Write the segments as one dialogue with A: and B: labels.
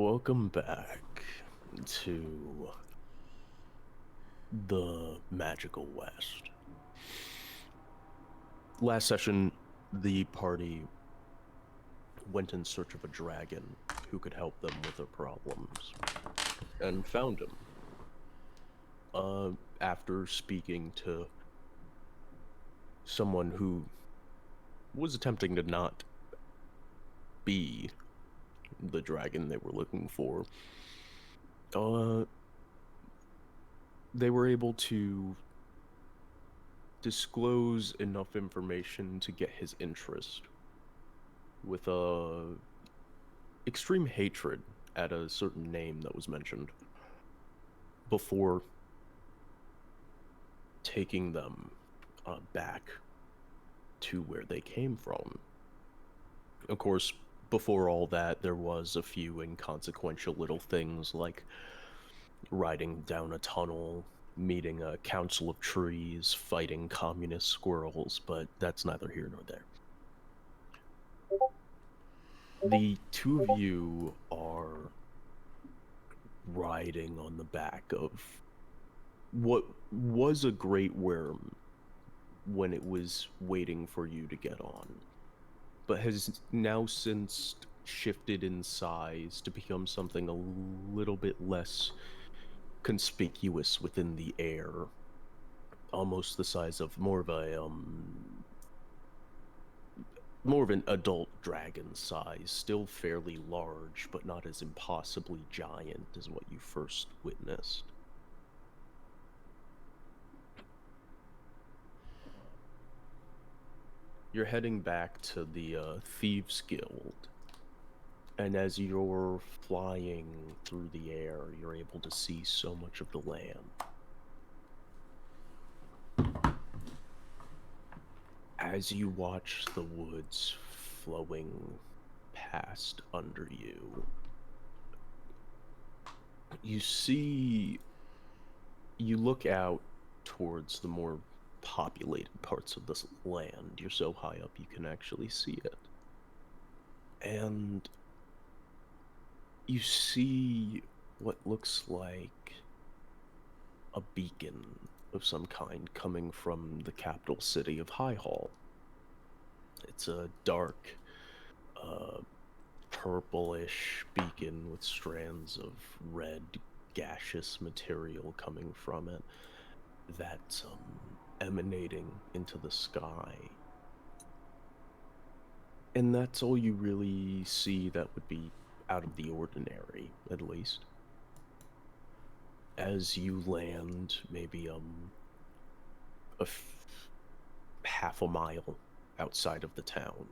A: Welcome back to the Magical West. Last session, the party went in search of a dragon who could help them with their problems and found him. After speaking to someone who was attempting to not be the dragon they were looking for, they were able to disclose enough information to get his interest with extreme hatred at a certain name that was mentioned before taking them back to where they came from. Of course, before all that, there was a few inconsequential little things like riding down a tunnel, meeting a council of trees, fighting communist squirrels, but that's neither here nor there. The two of you are riding on the back of what was a great worm when it was waiting for you to get on, but has now since shifted in size to become something a little bit less conspicuous within the air, almost the size of more of an adult dragon size, still fairly large, but not as impossibly giant as what you first witnessed. You're heading back to the Thieves Guild, and as you're flying through the air, you're able to see so much of the land. As you watch the woods flowing past under you, you look out towards the more populated parts of this land. You're so high up you can actually see it. And you see what looks like a beacon of some kind coming from the capital city of High Hall. It's a dark, purplish beacon with strands of red gaseous material coming from it that's emanating into the sky. And that's all you really see that would be out of the ordinary, at least. As you land, maybe half a mile outside of the town.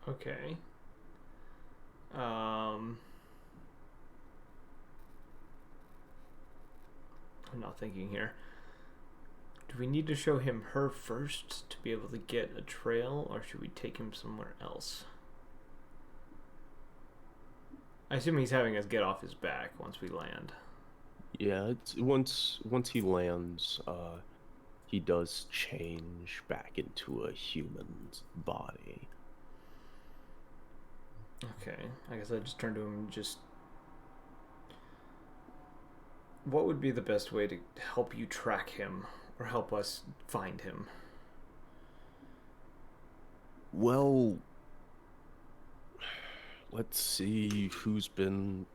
B: Okay. I'm not thinking here. Do we need to show him her first to be able to get a trail, or should we take him somewhere else? I assume he's having us get off his back once we land.
A: Yeah, once he lands, he does change back into a human's body.
B: Okay, I guess I just turn to him and just... What would be the best way to help you track him, or help us find him?
A: Well, let's see who's been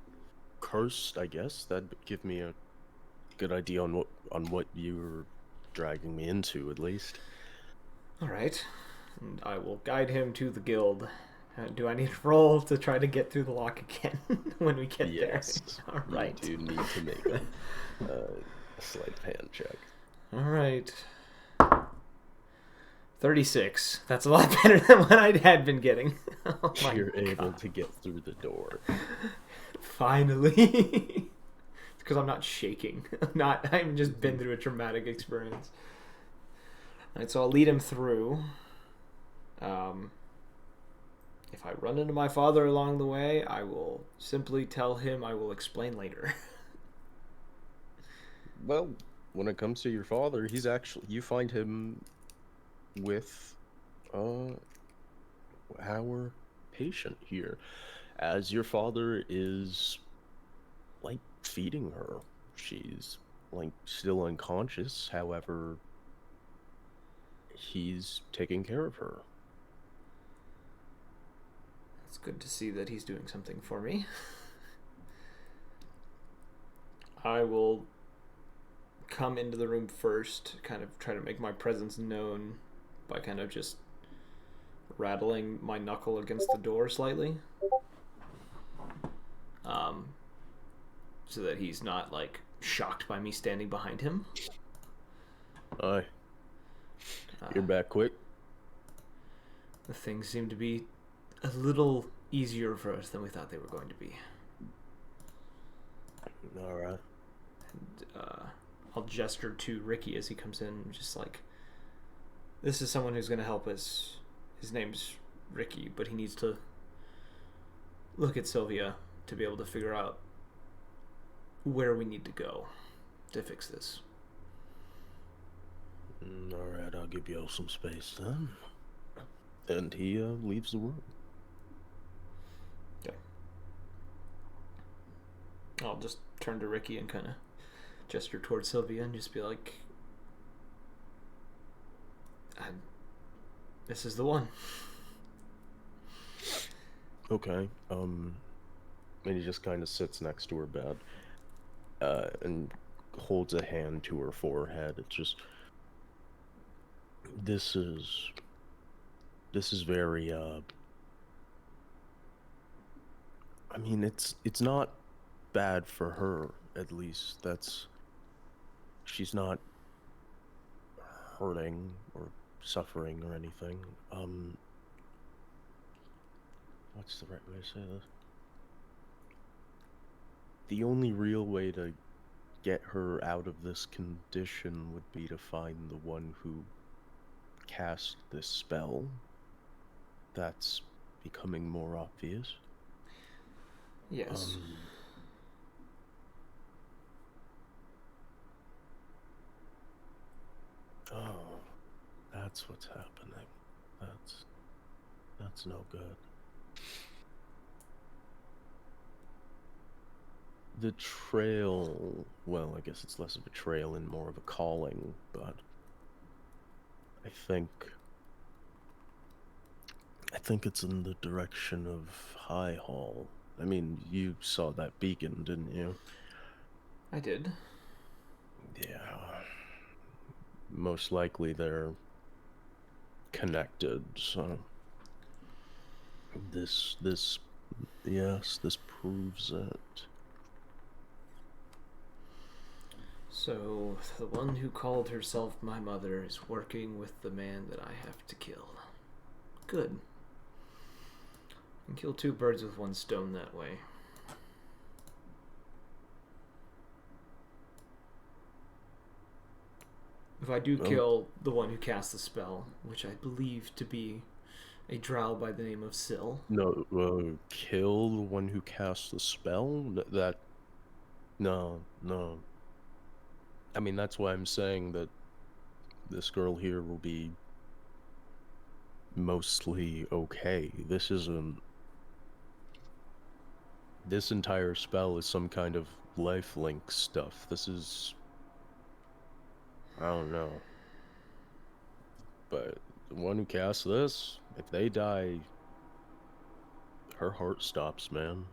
A: cursed, I guess. That'd give me a good idea on what you're dragging me into, at least.
B: All right, and I will guide him to the guild. Do I need to roll to try to get through the lock again when we get
A: Yes.
B: there? All right.
A: You do need to make a sleight of hand check.
B: All right. 36. That's a lot better than what I had been getting. Oh my
A: You're
B: God.
A: able to get through the door.
B: Finally. It's because I'm not shaking. I've just been through a traumatic experience. All right, so I'll lead him through. If I run into my father along the way, I will simply tell him I will explain later.
A: Well, when it comes to your father, you find him with uh our patient here, as your father is like feeding her. She's like still unconscious, however, he's taking care of her.
B: It's good to see that he's doing something for me. I will come into the room first, kind of try to make my presence known by kind of just rattling my knuckle against the door slightly. Um, so that he's not like shocked by me standing behind him.
A: Aye, you're
B: Uh,
A: back quick.
B: the things seem to be a little easier for us than we thought they were going to be.
A: All right.
B: And, I'll gesture to Ricky as he comes in, just like, this is someone who's going to help us. His name's Ricky, but he needs to look at Sylvia to be able to figure out where we need to go to fix this.
A: All right, I'll give you some space then. And he leaves the room.
B: Okay. I'll just turn to Ricky and kind of gesture towards Sylvia and just be like, this is the one.
A: Okay. And he just kind of sits next to her bed, and holds a hand to her forehead. It's just, this is very. I mean, it's not bad for her. At least she's not hurting or suffering or anything. What's the right way to say this? The only real way to get her out of this condition would be to find the one who cast this spell. That's becoming more obvious.
B: Yes.
A: Oh, that's what's happening. That's no good. The trail, well, I guess it's less of a trail and more of a calling, but I think it's in the direction of High Hall. I mean, you saw that beacon, didn't you?
B: I did.
A: Yeah. Most likely they're connected, so yes, this proves it.
B: So, the one who called herself my mother is working with the man that I have to kill. Good. And kill two birds with one stone that way. If I do kill the one who cast the spell, which I believe to be a drow by the name of Syl.
A: No, kill the one who casts the spell? No. I mean, that's why I'm saying that this girl here will be mostly okay. This entire spell is some kind of lifelink stuff. I don't know. But the one who casts this, if they die, her heart stops, man.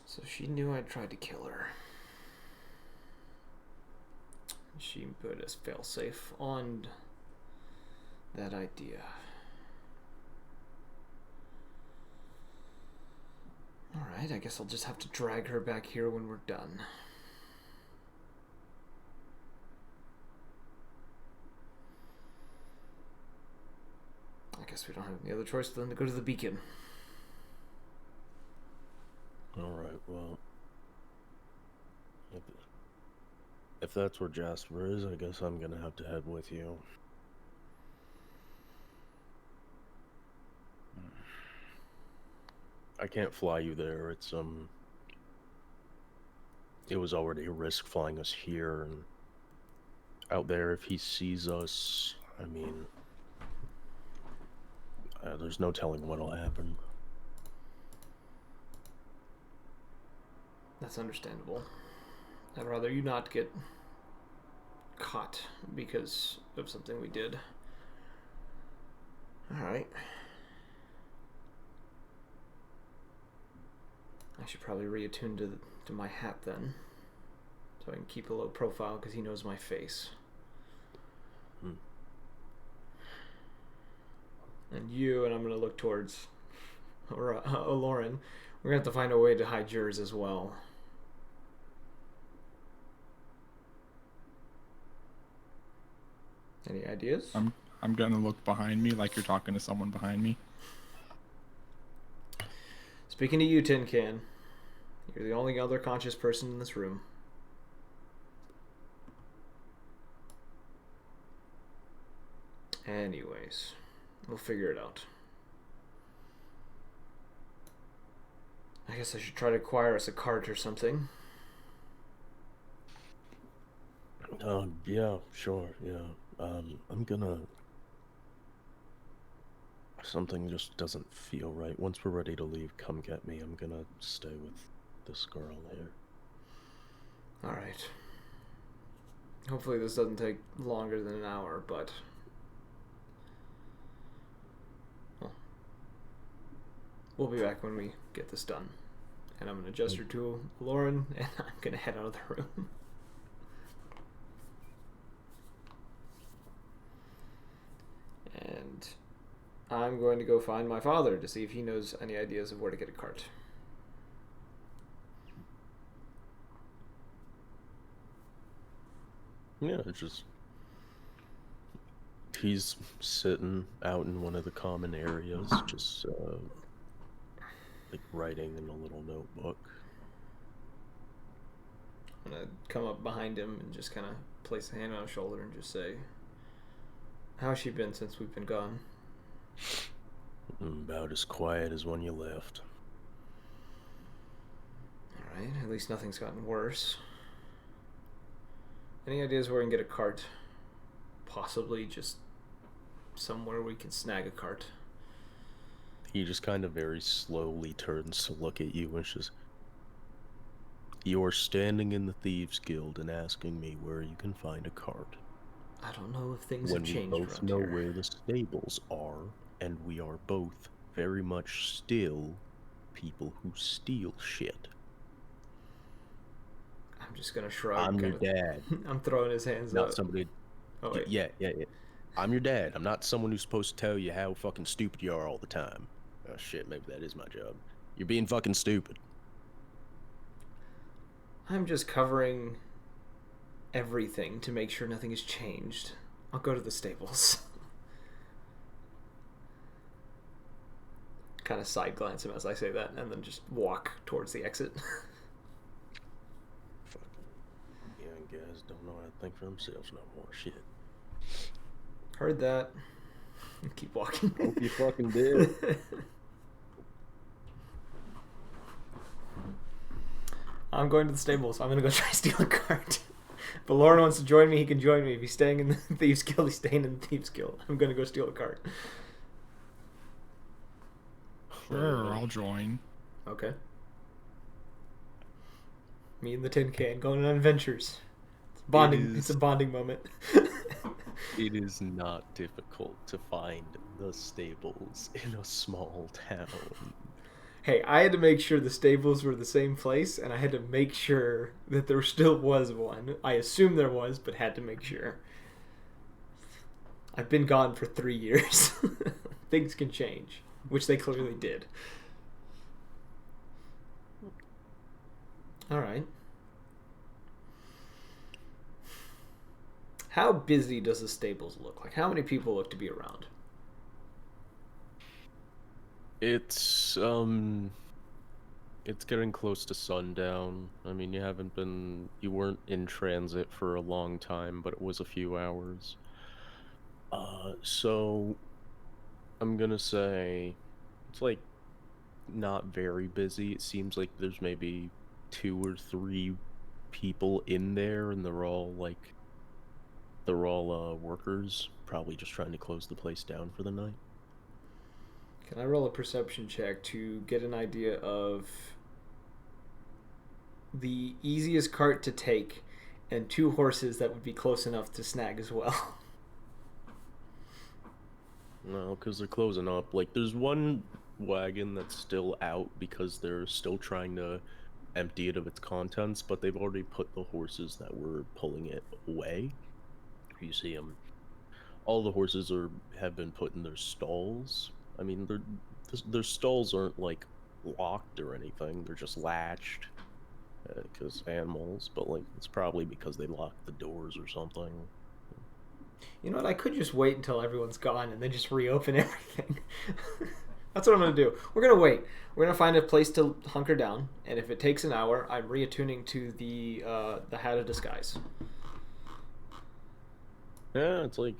B: So she knew I tried to kill her. She put a failsafe on that idea. Alright, I guess I'll just have to drag her back here when we're done. I guess we don't have any other choice than to go to the beacon.
A: Alright, well, if that's where Jasper is, I guess I'm gonna have to head with you. I can't fly you there. It was already a risk flying us here, and out there, if he sees us, I mean, there's no telling what'll happen.
B: That's understandable. I'd rather you not get caught because of something we did. Alright. I should probably reattune to my hat then. So I can keep a low profile because he knows my face.
A: Hmm.
B: And I'm going to look towards Lauren. We're going to have to find a way to hide yours as well. Any ideas?
C: I'm gonna look behind me like you're talking to someone behind me.
B: Speaking to you, Tin Can, you're the only other conscious person in this room. Anyways, we'll figure it out. I guess I should try to acquire us a cart or something.
A: Yeah, sure, yeah. I'm gonna... Something just doesn't feel right. Once we're ready to leave, come get me. I'm gonna stay with this girl here.
B: Alright. Hopefully this doesn't take longer than an hour, but... Well, we'll be back when we get this done. And I'm going to gesture to Lauren, and I'm going to head out of the room. And I'm going to go find my father to see if he knows any ideas of where to get a cart.
A: Yeah, it's just... He's sitting out in one of the common areas, just, like, writing in a little notebook.
B: I'm going to come up behind him and just kind of place a hand on his shoulder and just say, how's she been since we've been gone?
A: About as quiet as when you left.
B: Alright, at least nothing's gotten worse. Any ideas where we can get a cart? Possibly just somewhere we can snag a cart.
A: He just kind of very slowly turns to look at you and says, "You're standing in the Thieves Guild and asking me where you can find a cart.
B: I don't know if things
A: When
B: have
A: we
B: changed
A: both
B: around
A: know
B: here.
A: where the stables are, and we are both very much still people who steal shit."
B: I'm just gonna shrug.
A: I'm your dad.
B: I'm throwing his hands
A: Not
B: up.
A: somebody...
B: Oh wait.
A: Yeah. I'm your dad. I'm not someone who's supposed to tell you how fucking stupid you are all the time. Oh shit, maybe that is my job. You're being fucking stupid.
B: I'm just covering everything to make sure nothing has changed. I'll go to the stables. Kind of side glance him as I say that, and then just walk towards the exit.
A: Fucking young guys don't know how to think for themselves no more. Shit.
B: Heard that. Keep walking.
A: Hope you fucking did.
B: I'm going to the stables. I'm gonna go try to steal a cart. If Lauren wants to join me, he can join me. If he's staying in the Thieves Guild, he's staying in the Thieves Guild. I'm gonna go steal a cart.
C: Sure, I'll join.
B: Okay. Me and the Tin Can going on adventures. It's bonding. It's a bonding moment.
A: It is not difficult to find the stables in a small town.
B: Hey, I had to make sure the stables were the same place, and I had to make sure that there still was one. I assume there was, but had to make sure. I've been gone for 3 years. Things can change, which they clearly did. All right. How busy does the stables look like? How many people look to be around?
A: It's getting close to sundown. I mean, you weren't in transit for a long time, but it was a few hours. So I'm gonna say it's like not very busy. It seems like there's maybe 2 or 3 people in there, and they're all like They're all workers, probably just trying to close the place down for the night.
B: Can I roll a perception check to get an idea of the easiest cart to take and 2 horses that would be close enough to snag as well?
A: No, because they're closing up. Like, there's one wagon that's still out because they're still trying to empty it of its contents, but they've already put the horses that were pulling it away. You see them. All the horses have been put in their stalls. I mean, their stalls aren't like locked or anything. They're just latched because animals. But like, it's probably because they locked the doors or something.
B: You know what? I could just wait until everyone's gone and then just reopen everything. That's what I'm going to do. We're going to wait. We're going to find a place to hunker down, and if it takes an hour, I'm reattuning to the Hat of Disguise.
A: Yeah, it's like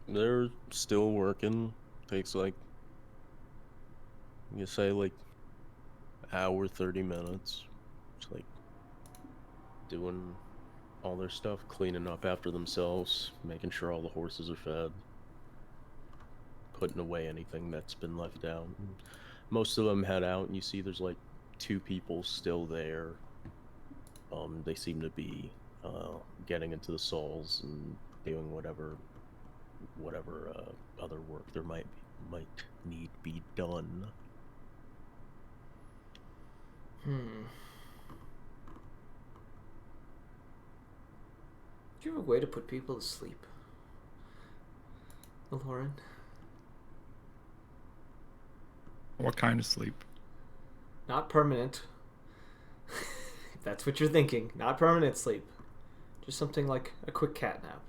A: they're still working. Takes like, you say, like hour 30 minutes. It's like doing all their stuff, cleaning up after themselves, making sure all the horses are fed, putting away anything that's been left out. Most of them head out, and you see there's like 2 people still there. They seem to be getting into the stalls and doing whatever other work there might need be done.
B: Do you have a way to put people to sleep, Lauren?
C: What kind of sleep?
B: Not permanent. If that's what you're thinking. Not permanent sleep. Just something like a quick cat nap.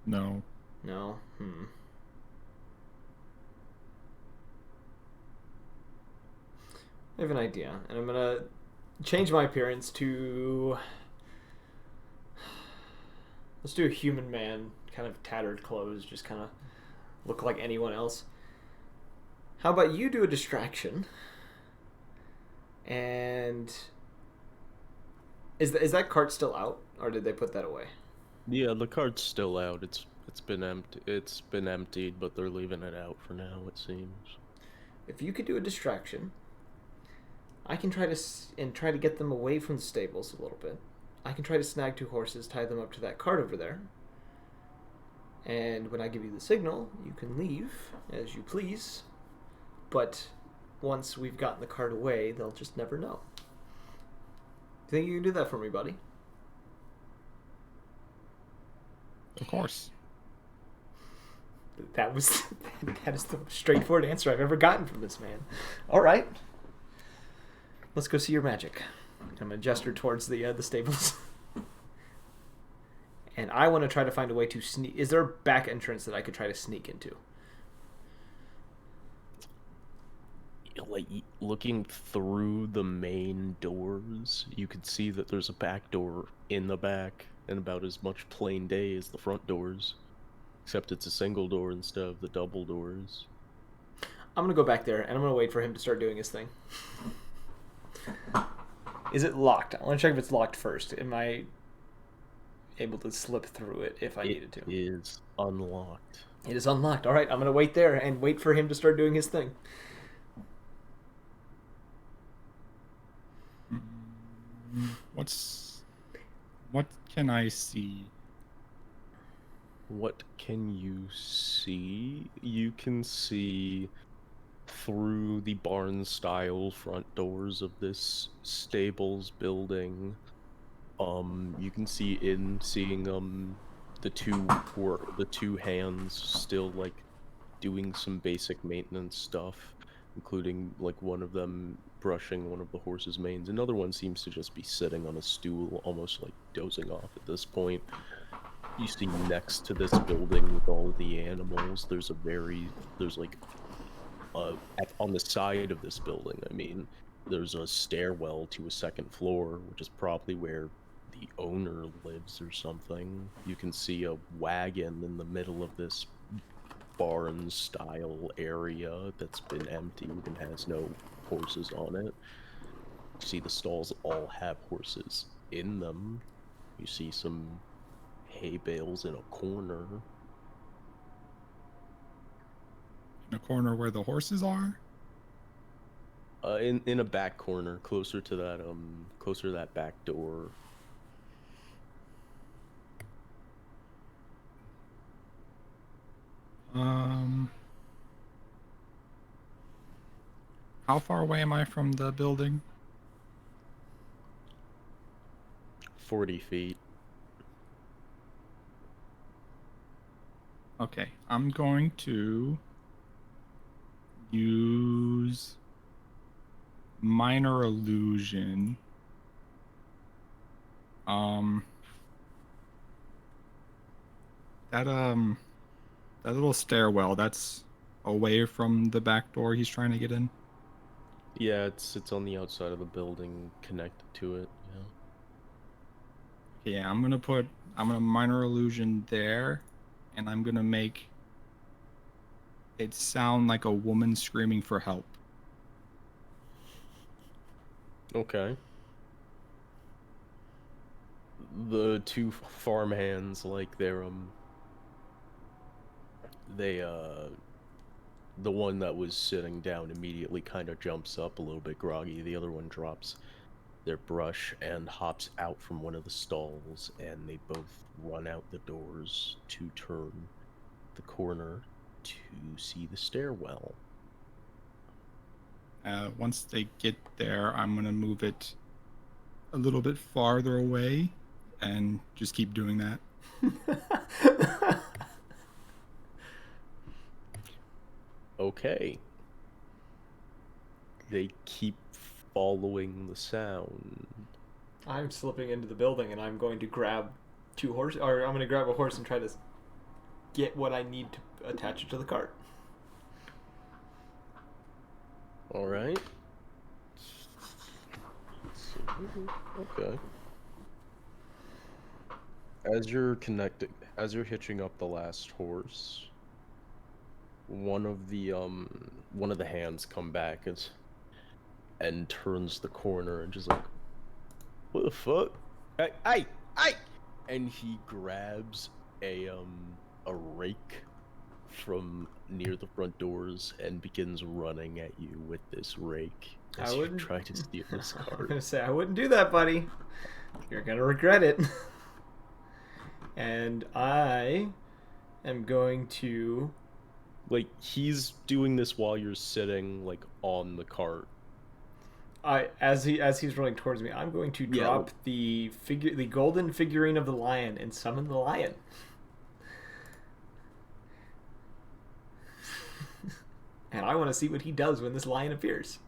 C: No.
B: No? I have an idea, and I'm gonna change my appearance to... Let's do a human man, kind of tattered clothes, just kind of look like anyone else. How about you do a distraction? And is that cart still out, or did they put that away?
A: Yeah, the cart's still out. It's been empty. It's been emptied, but they're leaving it out for now, it seems.
B: If you could do a distraction, I can try to get them away from the stables a little bit. I can try to snag 2 horses, tie them up to that cart over there. And when I give you the signal, you can leave as you please. But once we've gotten the cart away, they'll just never know. Do you think you can do that for me, buddy?
C: Of course.
B: That is the most straightforward answer I've ever gotten from this man. All right. Let's go see your magic. I'm going to gesture towards the stables. And I want to try to find a way to sneak. Is there a back entrance that I could try to sneak into?
A: Like, looking through the main doors, you can see that there's a back door in the back, and about as much plain day as the front doors, except it's a single door instead of the double doors.
B: I'm going to go back there, and I'm going to wait for him to start doing his thing. Is it locked? I want to check if it's locked first. Am I able to slip through it if I needed to?
A: It is unlocked.
B: It is unlocked. All right, I'm going to wait there and wait for him to start doing his thing.
C: What can I see?
A: What can you see? You can see through the barn-style front doors of this stables building. You can see the two hands still like doing some basic maintenance stuff, including like one of them brushing one of the horse's manes. Another one seems to just be sitting on a stool, almost like dozing off at this point. You see next to this building with all the animals, there's like on the side of this building, I mean, there's a stairwell to a second floor, which is probably where the owner lives or something. You can see a wagon in the middle of this barn style area that's been emptied and has no horses on it. see the stalls all have horses in them. You see some hay bales in a corner.
C: In a corner where the horses are?
A: In a back corner, closer to that back door.
C: How far away am I from the building?
A: 40 feet.
C: Okay, I'm going to use minor illusion. That little stairwell, that's away from the back door he's trying to get in.
A: Yeah, it's on the outside of the building, connected to it. Yeah.
C: Yeah, I'm gonna minor illusion there, and I'm gonna make it sound like a woman screaming for help.
A: Okay. The two farmhands, like the one that was sitting down immediately kind of jumps up a little bit groggy. The other one drops their brush and hops out from one of the stalls, and they both run out the doors to turn the corner to see the stairwell.
C: Once they get there, I'm gonna move it a little bit farther away and just keep doing that.
A: Okay. They keep following the sound.
B: I'm slipping into the building and I'm going to grab two horses, or I'm going to grab a horse and try to get what I need to attach it to the cart.
A: All right. Okay. As you're hitching up the last horse, one of the hands come back and turns the corner and just like, what the fuck? Hey! And he grabs a rake from near the front doors and begins running at you with this rake as you try to steal his
B: I'm
A: cart.
B: going to say, I wouldn't do that, buddy. You're going to regret it. And I am going to...
A: Like, he's doing this while you're sitting, like, on the cart.
B: As he's running towards me, I'm going to drop the golden figurine of the lion and summon the lion. And I want to see what he does when this lion appears.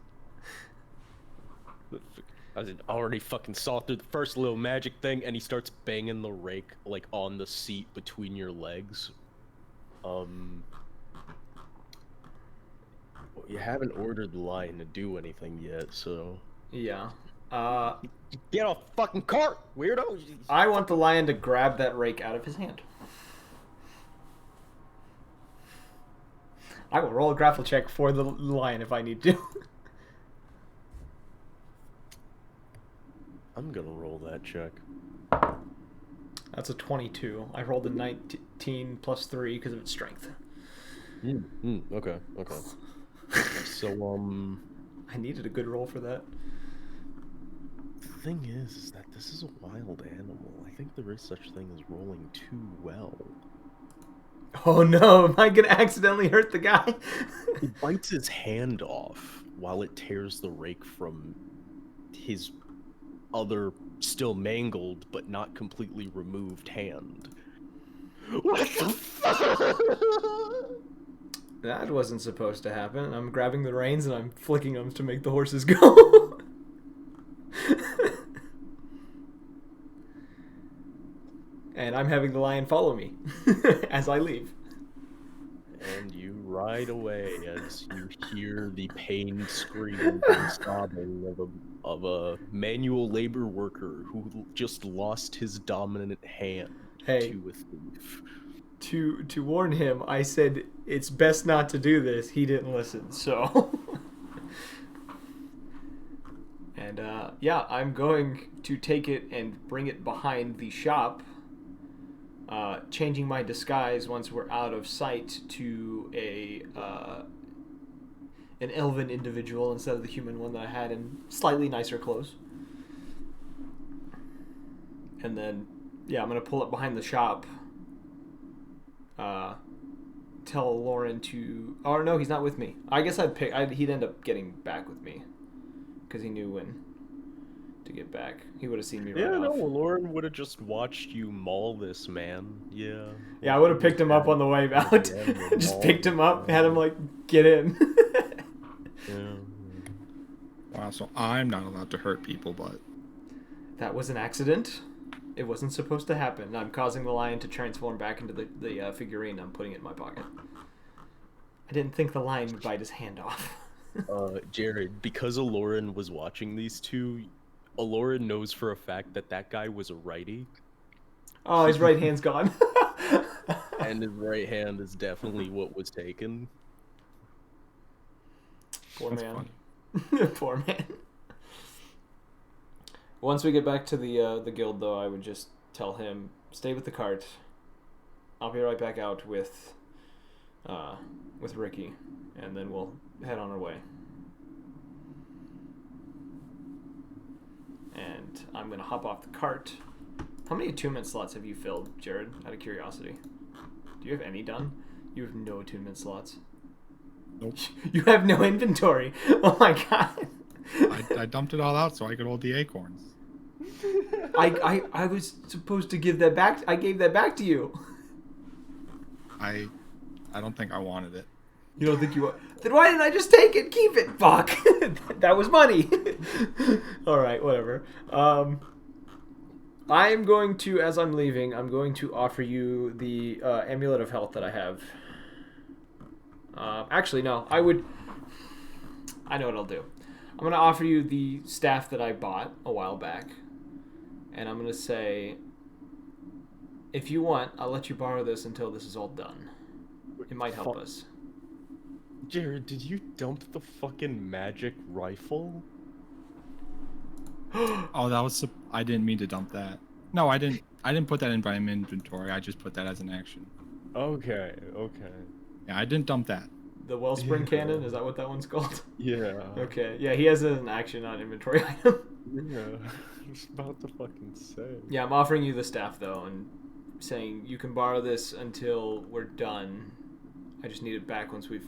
A: I already fucking saw through the first little magic thing, and he starts banging the rake, like, on the seat between your legs. You haven't ordered the lion to do anything yet, so...
B: Yeah.
A: Get off the fucking cart, weirdo!
B: I want the lion to grab that rake out of his hand. I will roll a grapple check for the lion if I need to.
A: I'm gonna roll that check.
B: That's a 22. I rolled a 19 plus 3 because of its strength.
A: Okay. So,
B: I needed a good roll for that.
A: The thing is that this is a wild animal. I think there is such thing as rolling too well.
B: Oh no, am I gonna accidentally hurt the guy?
A: It bites his hand off while it tears the rake from his other still mangled but not completely removed hand. What the fuck?
B: That wasn't supposed to happen. I'm grabbing the reins and I'm flicking them to make the horses go. And I'm having the lion follow me as I leave.
A: And you ride away as you hear the pained scream and sobbing of a manual labor worker who just lost his dominant hand to a thief.
B: To warn him, I said it's best not to do this. He didn't listen, so. And yeah, I'm going to take it and bring it behind the shop, changing my disguise once we're out of sight to an elven individual instead of the human one that I had in slightly nicer clothes. And then, yeah, I'm gonna pull up behind the shop. Tell Lauren to. Oh no, he's not with me. I guess he'd end up getting back with me, because he knew when to get back. He would have seen me right
A: Yeah, no,
B: off.
A: Lauren would have just watched you maul this man. Yeah.
B: Yeah, I would have picked him up on the way out. Just picked him up, had him like get in.
A: Yeah.
C: Wow, so I'm not allowed to hurt people, but
B: That was an accident. It wasn't supposed to happen. I'm causing the lion to transform back into the figurine. I'm putting it in my pocket. I didn't think the lion would bite his hand off.
A: Jared, because Aloran was watching these two, Aloran knows for a fact that that guy was a righty,
B: Oh, his right hand's gone.
A: and his right hand is definitely what was taken.
B: Poor
C: that's
B: man.
C: funny.
B: Poor man. Once we get back to the guild, though, I would just tell him, stay with the cart. I'll be right back out with Ricky, and then we'll head on our way. And I'm gonna hop off the cart. How many attunement slots have you filled, Jared? Out of curiosity, do you have any done? You have no attunement slots.
C: Nope.
B: You have no inventory. Oh my god.
C: I dumped it all out so I could hold the acorns.
B: I was supposed to give that back. I gave that back to you.
C: I don't think I wanted it.
B: You don't think you want? Then why didn't I just take it? Keep it. Fuck. That was money. All right, whatever. I'm going to, as I'm leaving, I'm going to offer you the amulet of health that I have. Actually, no. I know what I'll do. I'm going to offer you the staff that I bought a while back. And I'm going to say, if you want, I'll let you borrow this until this is all done. It might help us.
A: Jared, did you dump the fucking magic rifle?
C: Oh, that was. I didn't mean to dump that. No, I didn't. I didn't put that in my inventory. I just put that as an action.
A: Okay, okay.
C: Yeah, I didn't dump that.
B: The Wellspring
A: Yeah.
B: Cannon? Is that what that one's called?
A: Yeah.
B: Okay. Yeah, he has an action on inventory item.
A: Yeah. I was about to fucking say.
B: Yeah, I'm offering you the staff, though, and saying you can borrow this until we're done. I just need it back once we've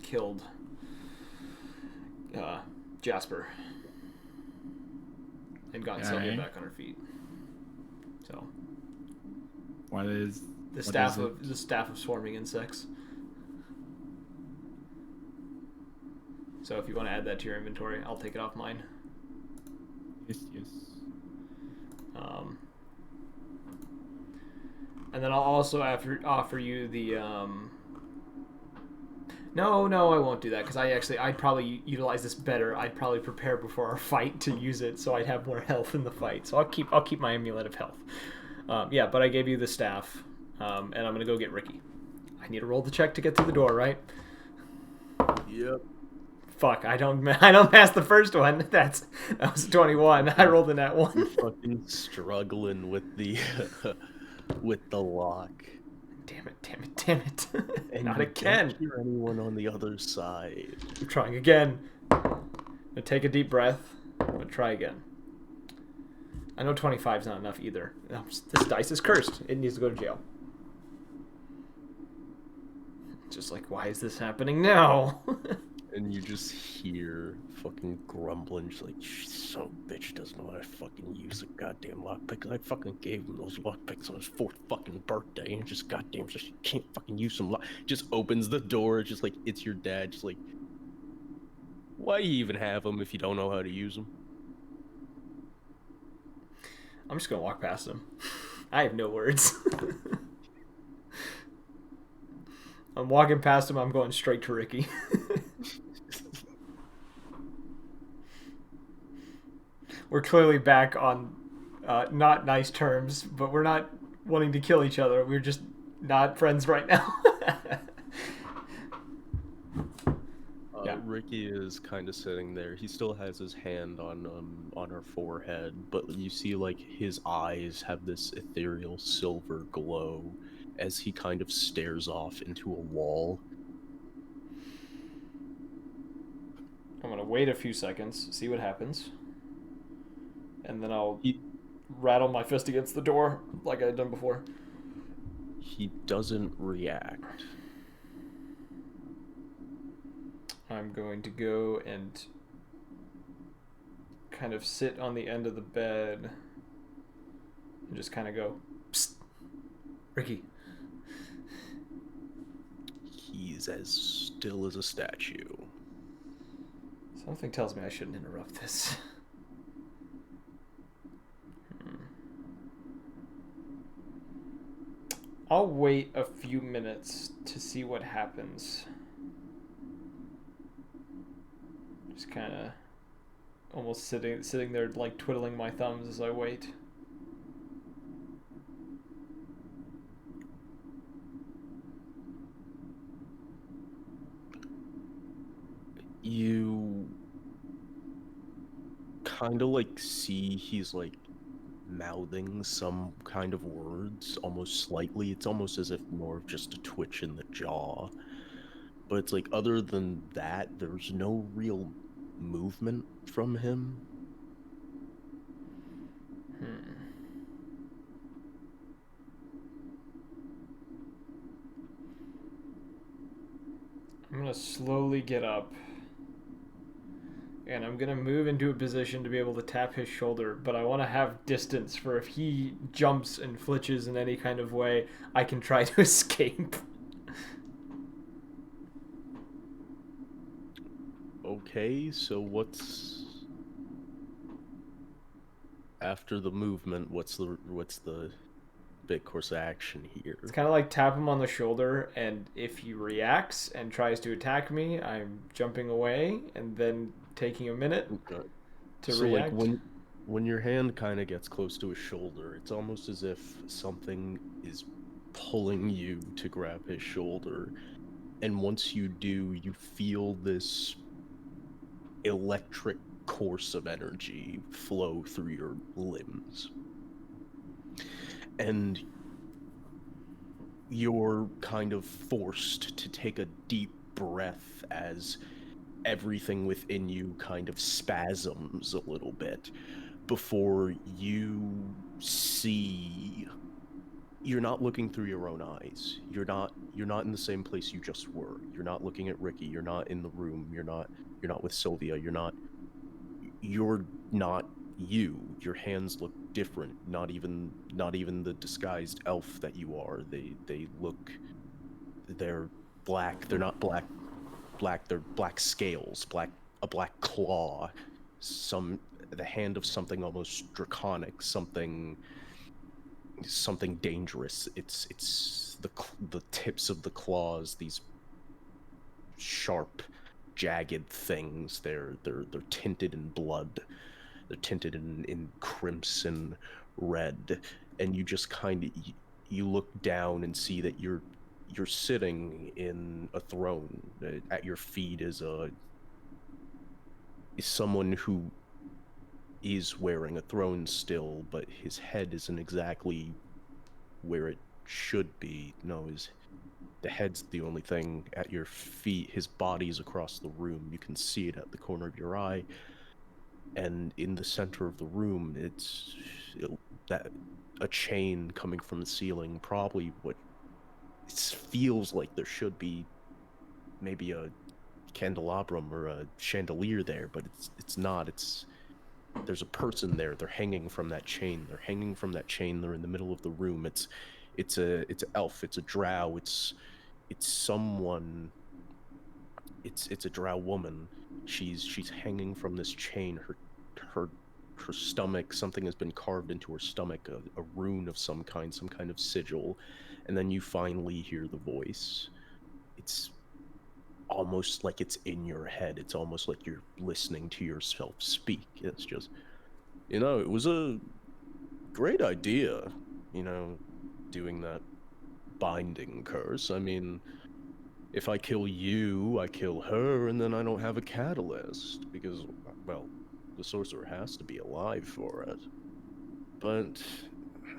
B: killed Jasper and gotten Sylvia
C: Okay.
B: back on her feet. So
C: What is
B: the
C: What
B: staff
C: is it?
B: of the staff of swarming insects. So if you want to add that to your inventory, I'll take it off mine.
C: Yes, yes.
B: And then I'll also offer you the No, I won't do that, because I'd probably utilize this better. I'd probably prepare before our fight to use it, so I'd have more health in the fight. So I'll keep my amulet of health. Yeah, but I gave you the staff, and I'm gonna go get Ricky. I need to roll the check to get through the door, right?
A: Yep.
B: Fuck, I don't pass the first one. That was 21. I rolled in that one.
A: Fucking struggling with the with the lock.
B: Damn it.
A: And
B: Not
A: you
B: again.
A: Don't hear anyone on the other side.
B: I'm trying again. Now take a deep breath. I'm gonna try again. I know 25 is not enough either. This dice is cursed. It needs to go to jail. Just like, why is this happening now?
A: And you just hear fucking grumbling, just like, so bitch doesn't know how to fucking use a goddamn lockpick. I fucking gave him those lockpicks on his 4th fucking birthday, and just goddamn, just can't fucking use them. Just opens the door, just like, it's your dad, just like, why you even have them if you don't know how to use them?
B: I'm just gonna walk past him. I have no words. I'm walking past him. I'm going straight to Ricky. We're clearly back on not nice terms, but we're not wanting to kill each other. We're just not friends right now. Yeah.
A: Ricky is kind of sitting there. He still has his hand on her forehead, but you see like his eyes have this ethereal silver glow as he kind of stares off into a wall.
B: I'm gonna wait a few seconds, see what happens, and then I'll
A: He
B: rattle my fist against the door like I'd done before.
A: he doesn't react.
B: I'm going to go and kind of sit on the end of the bed and just kind of go, Psst, Ricky.
A: He's as still as a statue.
B: Something tells me I shouldn't interrupt this. I'll wait a few minutes to see what happens. Just kind of almost sitting there like twiddling my thumbs as I wait.
A: You kind of like see he's like mouthing some kind of words almost slightly. It's almost as if more of just a twitch in the jaw. But it's like other than that, there's no real movement from him.
B: I'm gonna slowly get up. And I'm going to move into a position to be able to tap his shoulder, but I want to have distance for if he jumps and flitches in any kind of way, I can try to escape.
A: Okay, so what's after the movement? What's the big course of action here?
B: It's kind of like tap him on the shoulder, and if he reacts and tries to attack me, I'm jumping away and then taking a minute
A: Okay.
B: to
A: So
B: react.
A: like when your hand kind of gets close to his shoulder, it's almost as if something is pulling you to grab his shoulder. And once you do, you feel this electric course of energy flow through your limbs. And you're kind of forced to take a deep breath as everything within you kind of spasms a little bit before you see you're not looking through your own eyes. You're not in the same place you just were. You're not looking at Ricky. You're not in the room. You're not with Sylvia. You're not you. Your hands look different. Not even the disguised elf that you are. They're black. They're not black. They're black scales, a black claw, the hand of something almost draconic, something dangerous. It's the tips of the claws, these sharp, jagged things. They're tinted in blood. They're tinted in crimson red, and you just kind of you look down and see that you're sitting in a throne. At your feet is someone who is wearing a throne still, but his head isn't exactly where it should be. No, the head's the only thing at your feet. His body's across the room. You can see it at the corner of your eye. And in the center of the room, that a chain coming from the ceiling, probably what it feels like there should be maybe a candelabrum or a chandelier there, but it's not. There's a person there. They're hanging from that chain. They're in the middle of the room. It's an elf. It's a drow. It's someone. It's a drow woman. She's hanging from this chain. Her stomach, something has been carved into her stomach, a rune of some kind of sigil, and then you finally hear the voice. It's almost like it's in your head. It's almost like you're listening to yourself speak. It's just, it was a great idea, doing that binding curse. I mean, If I kill you, I kill her, and then I don't have a catalyst because, well, the sorcerer has to be alive for it. But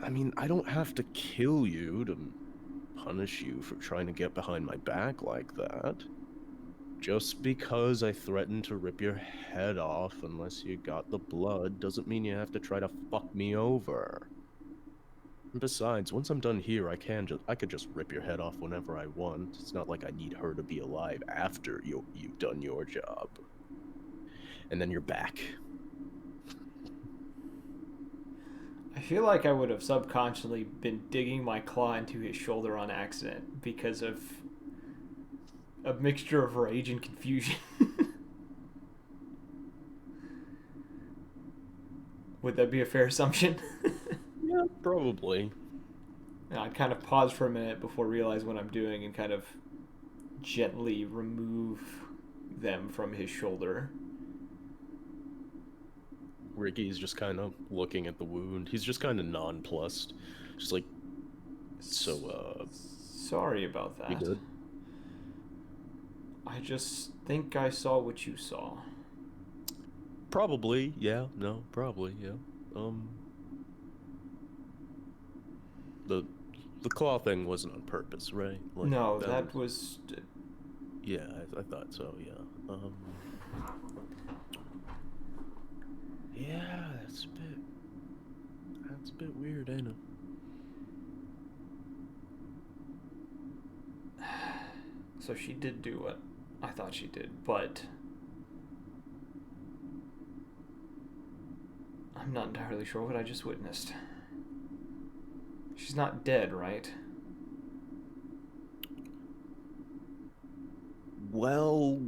A: I mean, I don't have to kill you to punish you for trying to get behind my back like that. Just because I threatened to rip your head off unless you got the blood doesn't mean you have to try to fuck me over. And besides, once I'm done here, I could just rip your head off whenever I want. It's not like I need her to be alive after you've done your job. And then you're back.
B: I feel like I would have subconsciously been digging my claw into his shoulder on accident because of a mixture of rage and confusion. Would that be a fair assumption?
A: Yeah, probably.
B: And I'd kind of pause for a minute before realizing what I'm doing and kind of gently remove them from his shoulder.
A: Ricky's just kind of looking at the wound. He's just kind of nonplussed. Just like, so,
B: Sorry about
A: you
B: that.
A: good?
B: I just think I saw what you saw.
A: Probably, yeah. No, probably, yeah. The claw thing wasn't on purpose, right? Like,
B: No, that was...
A: Yeah, I thought so, yeah. Yeah, that's a bit weird, ain't it?
B: So she did do what I thought she did, but I'm not entirely sure what I just witnessed. She's not dead, right?
A: Well,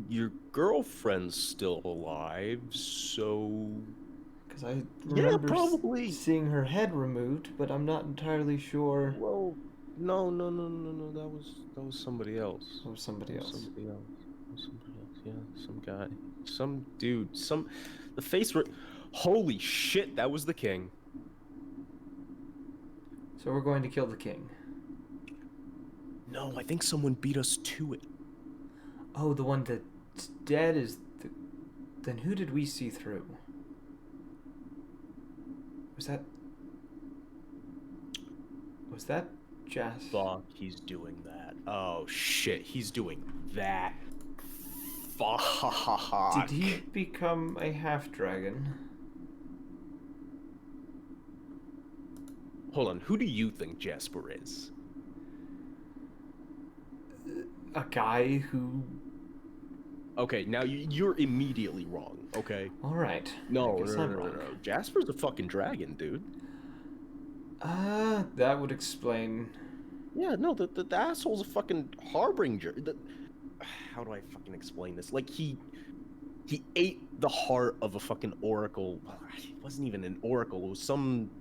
A: your girlfriend's still alive, so...
B: Because I
A: Yeah,
B: remember
A: probably.
B: seeing her head removed, but I'm not entirely sure.
A: Well, no, that was somebody else.
B: Or somebody
A: That was
B: else.
A: somebody else. That was somebody else, yeah, some guy. Some dude, the face... Holy shit, that was the king.
B: So we're going to kill the king.
A: No, I think someone beat us to it.
B: Oh, the one that's dead is the... Then who did we see through? Was that Jess?
A: Fuck, he's doing that. Oh shit, he's doing that. Fuck.
B: Did he become a half-dragon?
A: Hold on, who do you think Jasper is?
B: A guy who...
A: Okay, now you're immediately wrong, okay?
B: Alright.
A: No,
B: I guess I'm wrong.
A: Jasper's a fucking dragon, dude.
B: That would explain...
A: Yeah, no, the asshole's a fucking harbinger. How do I fucking explain this? Like, he ate the heart of a fucking oracle. It wasn't even an oracle. It was some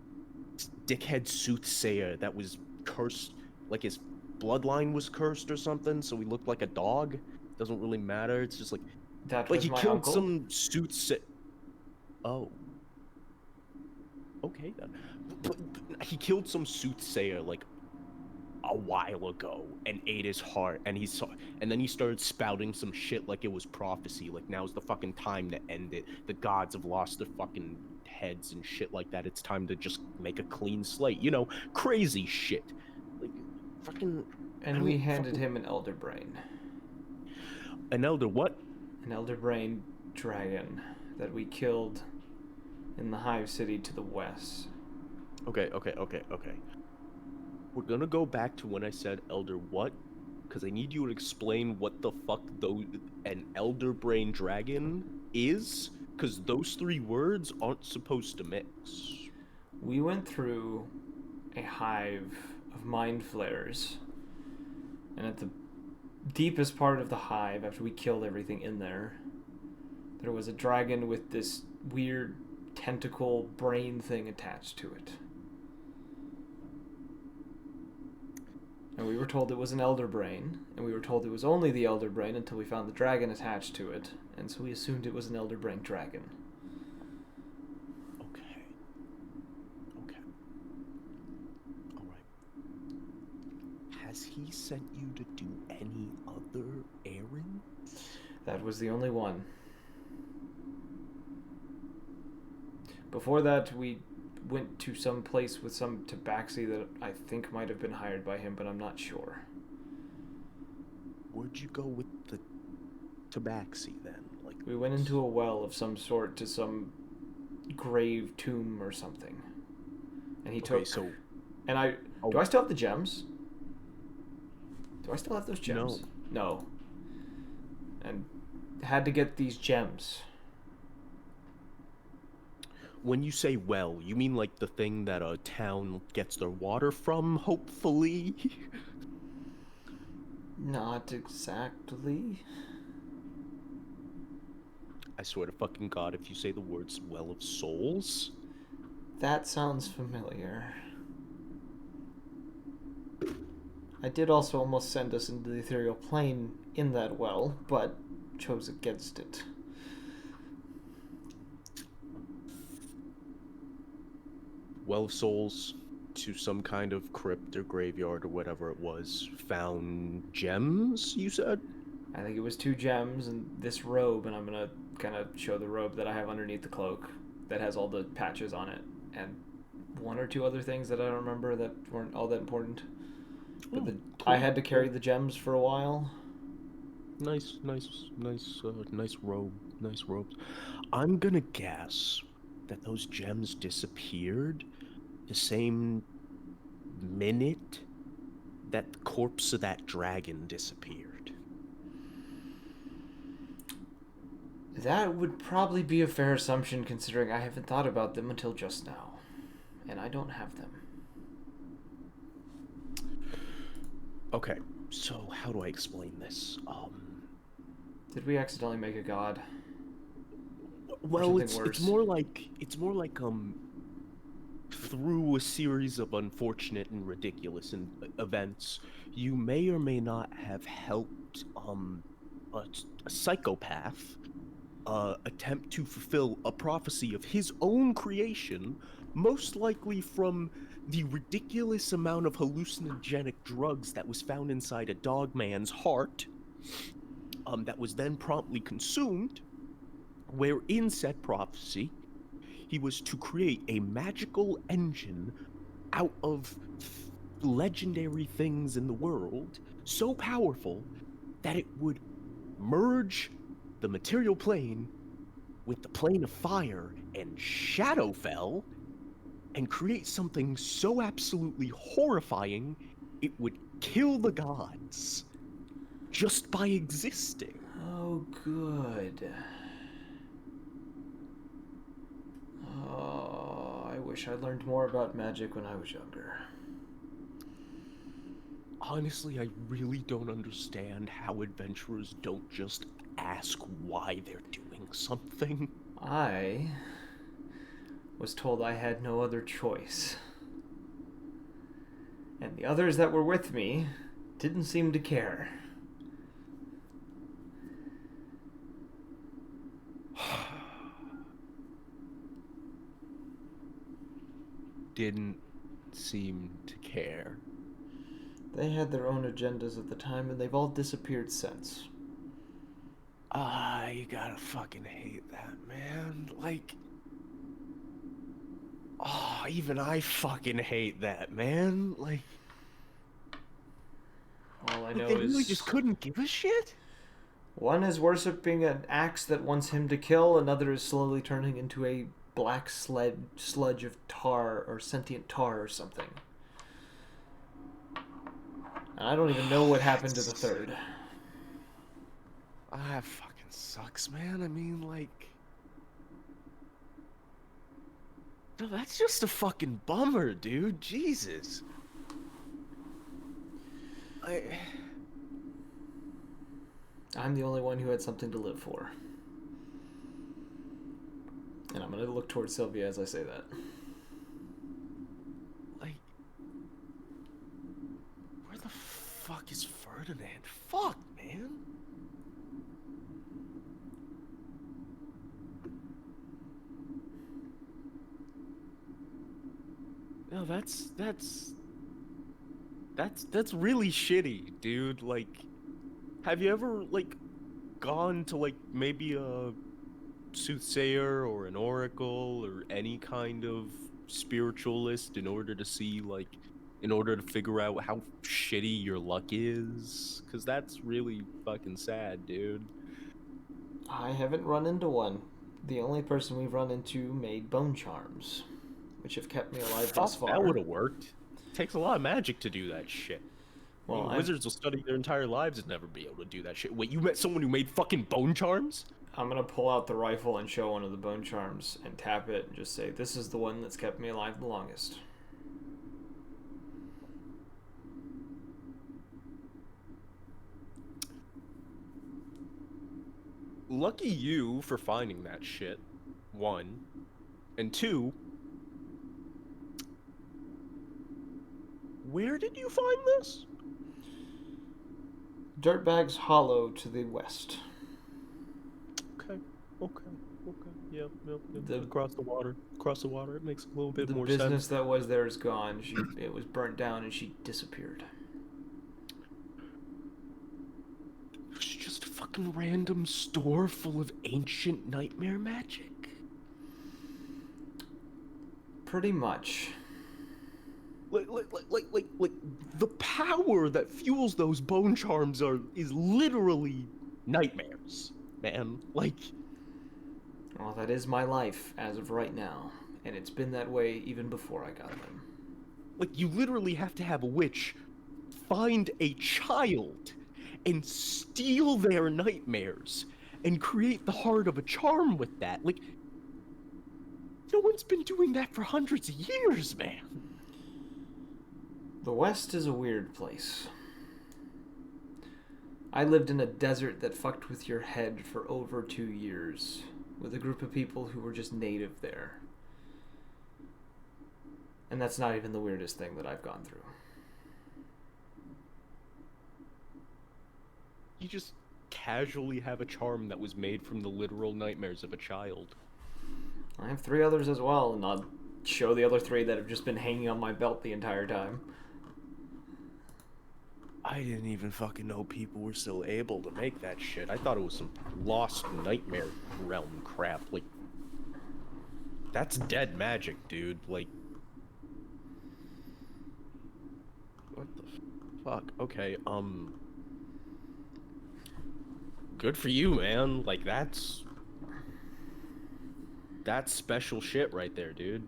A: dickhead soothsayer that was cursed. Like, his bloodline was cursed or something, so he looked like a dog. Doesn't really matter. It's just like...
B: That
A: Like,
B: was
A: he
B: my
A: killed
B: uncle?
A: some soothsayer... Oh. Okay, then. But he killed some soothsayer, like, a while ago and ate his heart, and then he started spouting some shit like it was prophecy, like now's the fucking time to end it. The gods have lost their fucking heads and shit like that. It's time to just make a clean slate. You know, crazy shit. Like, fucking...
B: And we handed him an elder brain.
A: An elder what?
B: An elder brain dragon that we killed in the Hive City to the west.
A: Okay. We're gonna go back to when I said elder what, because I need you to explain what the fuck an elder brain dragon is, because those three words aren't supposed to mix.
B: We went through a hive of mind flayers, and at the deepest part of the hive, after we killed everything in there, there was a dragon with this weird tentacle brain thing attached to it. And we were told it was an elder brain, and we were told it was only the elder brain until we found the dragon attached to it, and so we assumed it was an elder brain dragon.
A: Okay. Alright. has he sent you to do any other errand?
B: That was the only one. Before that, we went to some place with some tabaxi that I think might have been hired by him, but I'm not sure.
A: Where'd you go with the tabaxi then? Like,
B: We went into a well of some sort to some grave tomb or something. And he
A: okay,
B: took...
A: so
B: And I...
A: oh,
B: Do I still have the gems? Do I still have those
A: no.
B: gems? No. And had to get these gems.
A: When you say well, you mean like the thing that a town gets their water from, hopefully?
B: Not exactly.
A: I swear to fucking God, if you say the words well of souls,
B: That sounds familiar. I did also almost send us into the ethereal plane in that well, but chose against it.
A: well of souls to some kind of crypt or graveyard or whatever it was, found gems, you said?
B: I think it was 2 gems and this robe, and I'm gonna kind of show the robe that I have underneath the cloak that has all the patches on it, and 1 or 2 other things that I don't remember that weren't all that important. But
A: Oh,
B: I
A: cool,
B: had to carry
A: cool.
B: the gems for a while.
A: Nice, nice robe, nice robes. I'm gonna guess that those gems disappeared the same minute that the corpse of that dragon disappeared.
B: That would probably be a fair assumption considering I haven't thought about them until just now. And I don't have them.
A: Okay, so how do I explain this?
B: Did we accidentally make a god?
A: Well,
B: something worse?
A: it's more like through a series of unfortunate and ridiculous events, you may or may not have helped a psychopath attempt to fulfill a prophecy of his own creation, most likely from the ridiculous amount of hallucinogenic drugs that was found inside a dog man's heart, that was then promptly consumed, where in said prophecy, he was to create a magical engine out of legendary things in the world, so powerful that it would merge the material plane with the plane of fire and Shadowfell and create something so absolutely horrifying it would kill the gods just by existing.
B: Oh, good. Oh, I wish I learned more about magic when I was younger.
A: Honestly, I really don't understand how adventurers don't just ask why they're doing something.
B: I was told I had no other choice. And the others that were with me didn't seem to care.
A: Didn't seem to care.
B: They had their own agendas at the time, and they've all disappeared since.
A: Ah, you gotta fucking hate that, man. Like, oh, even I fucking hate that, man. Like
B: All I know
A: they really just
B: is
A: couldn't give a shit?
B: one is worshipping an axe that wants him to kill, another is slowly turning into a black sludge of tar or sentient tar or something. And I don't even know what happened to the third.
A: Ah, that fucking sucks, man. I mean, like, no, that's just a fucking bummer, dude. Jesus.
B: I'm the only one who had something to live for. And I'm going to look towards Sylvia as I say that.
A: Like, where the fuck is Ferdinand? Fuck, man. No, that's That's really shitty, dude. Like, have you ever like gone to like maybe a soothsayer or an oracle or any kind of spiritualist in order to see like in order to figure out how shitty your luck is? Cuz that's really fucking sad, dude.
B: I haven't run into one. The only person we've run into made bone charms, which have kept me alive thus
A: Fuck, that would
B: far.
A: have worked. Takes a lot of magic to do that shit. I
B: Well,
A: mean,
B: I'm
A: wizards will study their entire lives and never be able to do that shit. Wait, you met someone who made fucking bone charms?
B: I'm gonna pull out the rifle and show one of the bone charms and tap it and just say, "This is the one that's kept me alive the longest."
A: Lucky you for finding that shit. One. And two, where did you find this?
B: Dirtbag's Hollow to the west.
A: Okay, okay, okay. Yep, yep, yep.
B: The
A: Across the water. Across the water, it makes a little bit
B: the
A: more
B: business
A: sense.
B: that was there is gone. It was burnt down and she disappeared.
A: It was just a fucking random store full of ancient nightmare magic.
B: Pretty much.
A: Like the power that fuels those bone charms is literally nightmares, man. Like,
B: Well, that is my life as of right now, and it's been that way even before I got them.
A: you literally have to have a witch find a child and steal their nightmares and create the heart of a charm with that. Like, no one's been doing that for hundreds of years, man.
B: The West is a weird place. I lived in a desert that fucked with your head for over 2 years with a group of people who were just native there. And that's not even the weirdest thing that I've gone through.
A: You just casually have a charm that was made from the literal nightmares of a child.
B: I have 3 others as well, and I'll show the other 3 that have just been hanging on my belt the entire time.
A: I didn't even fucking know people were still able to make that shit. I thought it was some lost nightmare realm crap. Like, that's dead magic, dude. Like, what the fuck? Okay, good for you, man. Like, that's special shit right there, dude.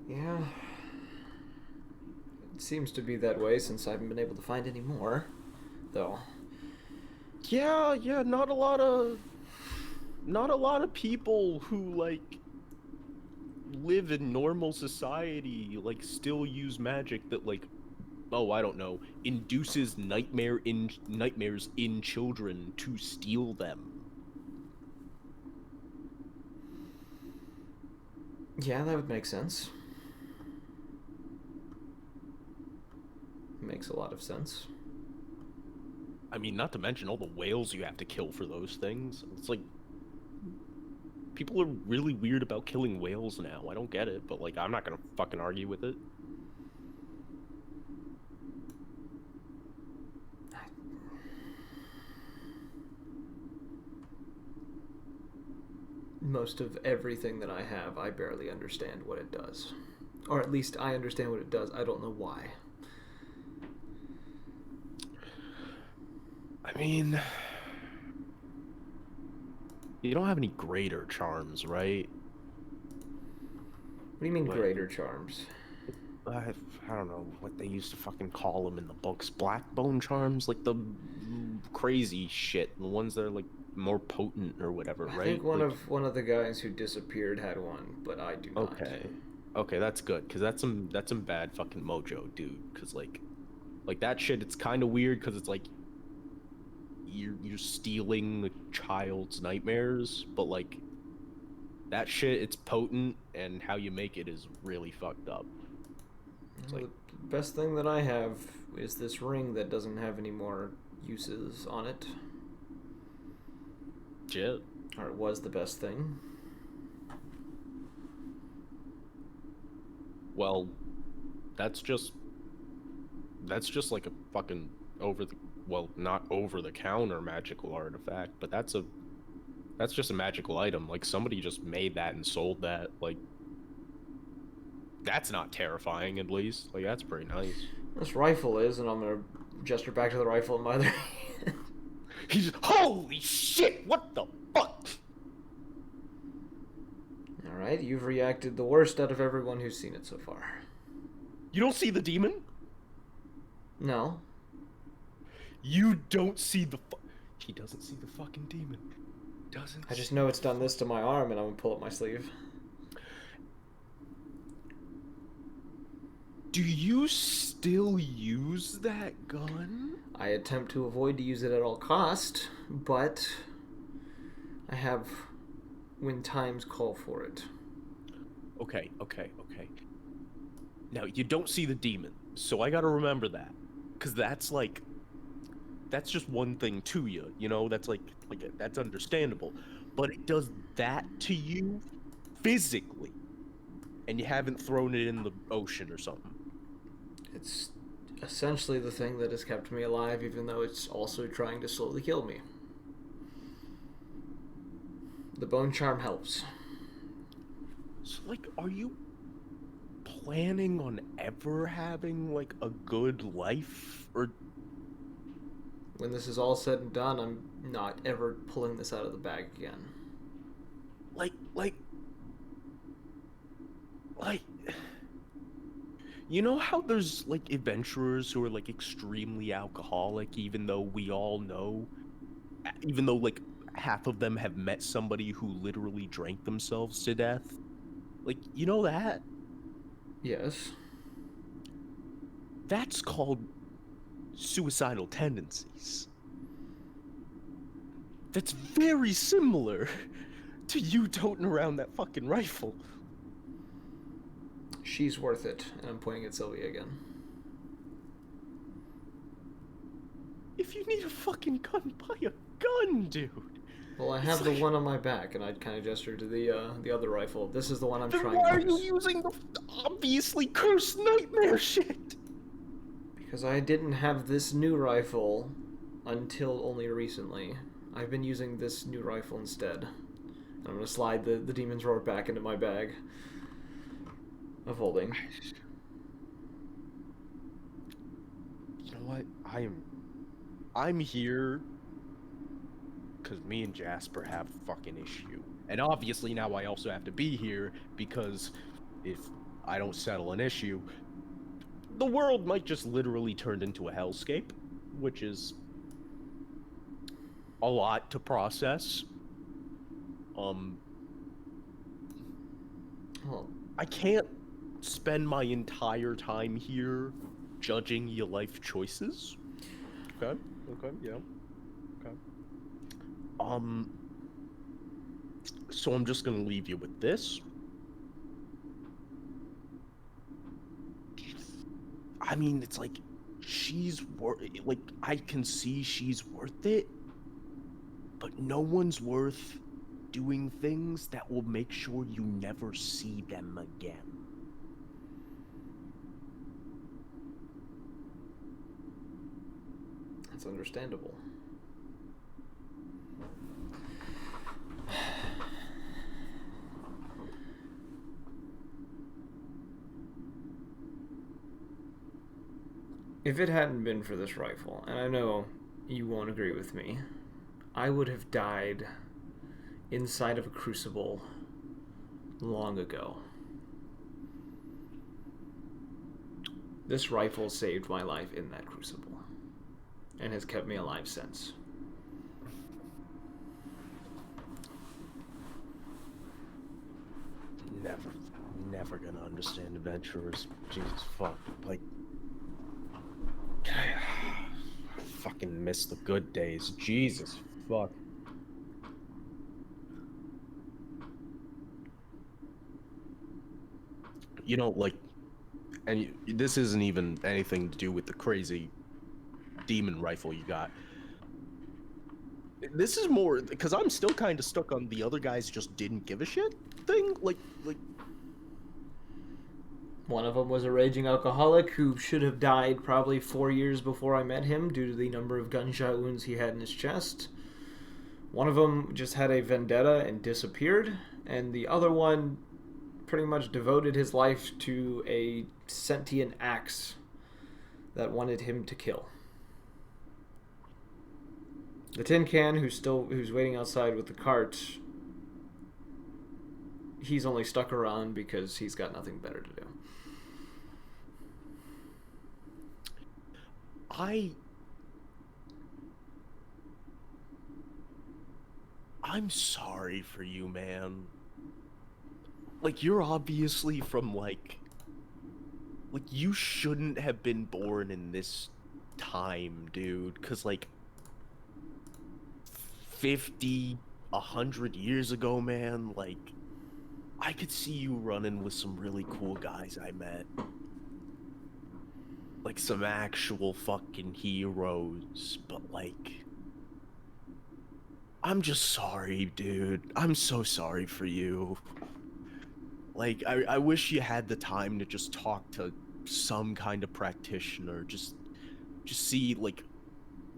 B: Yeah. It seems to be that way since I haven't been able to find any more, though.
A: Yeah, not a lot of people who like live in normal society like still use magic that like, oh, I don't know, induces nightmares in children to steal them.
B: Yeah, that would make sense. Makes a lot of sense.
A: I mean, not to mention all the whales you have to kill for those things. It's like people are really weird about killing whales now. I don't get it, but like I'm not gonna fucking argue with it.
B: Most of everything that I have, I barely understand what it does. Or at least I understand what it does. I don't know why.
A: I mean, you don't have any greater charms, right?
B: What do you mean
A: Like,
B: greater charms?
A: I don't know what they used to fucking call them in the books. Black bone charms, like the crazy shit, the ones that are like more potent or whatever,
B: I
A: right?
B: think one
A: Like,
B: of the guys who disappeared had one, but I do not.
A: okay, that's good because that's some bad fucking mojo, dude. Because like that shit, it's kind of weird because it's like you're stealing the child's nightmares, but like that shit, it's potent, and how you make it is really fucked up. It's
B: Well,
A: like,
B: the best thing that I have is this ring that doesn't have any more uses on it.
A: shit.
B: Or it was the best thing.
A: Well, that's just that's just like a fucking not over the counter magical artifact, but that's just a magical item. Like somebody just made that and sold that. Like that's not terrifying, at least. Like that's pretty nice.
B: This rifle is, and I'm gonna gesture back to the rifle in my other hand.
A: He's holy shit! What the fuck?
B: All right, you've reacted the worst out of everyone who's seen it so far.
A: You don't see the demon?
B: No.
A: You don't see the He doesn't see the fucking demon. Doesn't.
B: I just know it's done this to my arm, and I'm gonna pull up my sleeve.
A: Do you still use that gun?
B: I attempt to avoid to use it at all cost, but I have when times call for it.
A: Okay. Now, you don't see the demon, so I gotta remember that. Because that's just one thing to you, you know? That's that's understandable. But it does that to you physically, and you haven't thrown it in the ocean or something.
B: It's essentially the thing that has kept me alive, even though it's also trying to slowly kill me. The bone charm helps.
A: So, are you planning on ever having, a good life? Or...
B: When this is all said and done, I'm not ever pulling this out of the bag again.
A: You know how there's, adventurers who are, extremely alcoholic, even though we all know... Even though, half of them have met somebody who literally drank themselves to death? You know that?
B: Yes.
A: That's called suicidal tendencies. That's very similar to you toting around that fucking rifle.
B: She's worth it, and I'm pointing at Sylvia again.
A: If you need a fucking gun, buy a gun, dude.
B: Well, I have the one on my back, and I'd kind of gesture to the other rifle. This is the one I'm
A: then
B: trying
A: why
B: to
A: are
B: use.
A: you using the obviously cursed nightmare shit?
B: Because I didn't have this new rifle until only recently. I've been using this new rifle instead. And I'm going to slide the demon's roar back into my bag of holding.
A: You know what? I'm here because me and Jasper have a fucking issue. And obviously now I also have to be here because if I don't settle an issue, the world might just literally turn into a hellscape, which is a lot to process.
B: Well,
A: I can't spend my entire time here judging your life choices. Okay, yeah. Okay. So I'm just gonna leave you with this. I mean, it's I can see she's worth it, but no one's worth doing things that will make sure you never see them again.
B: that's understandable. If it hadn't been for this rifle, and I know you won't agree with me, I would have died inside of a crucible long ago. This rifle saved my life in that crucible and has kept me alive since.
A: Never gonna understand adventurers. Jesus fuck. I fucking miss the good days. Jesus fuck. You know, and this isn't even anything to do with the crazy demon rifle you got. This is more because I'm still kind of stuck on the other guys just didn't give a shit thing.
B: One of them was a raging alcoholic who should have died probably 4 years before I met him due to the number of gunshot wounds he had in his chest. One of them just had a vendetta and disappeared, and the other one pretty much devoted his life to a sentient axe that wanted him to kill. The tin can, who's waiting outside with the cart, he's only stuck around because he's got nothing better to do.
A: I'm sorry for you, man. Like, you're obviously from, like, you shouldn't have been born in this time, dude. Because, like, 50, 100 years ago, man, like, I could see you running with some really cool guys I met. Like, some actual fucking heroes, but, like, I'm just sorry, dude. I'm so sorry for you. Like, I wish you had the time to just talk to some kind of practitioner. Just see, like,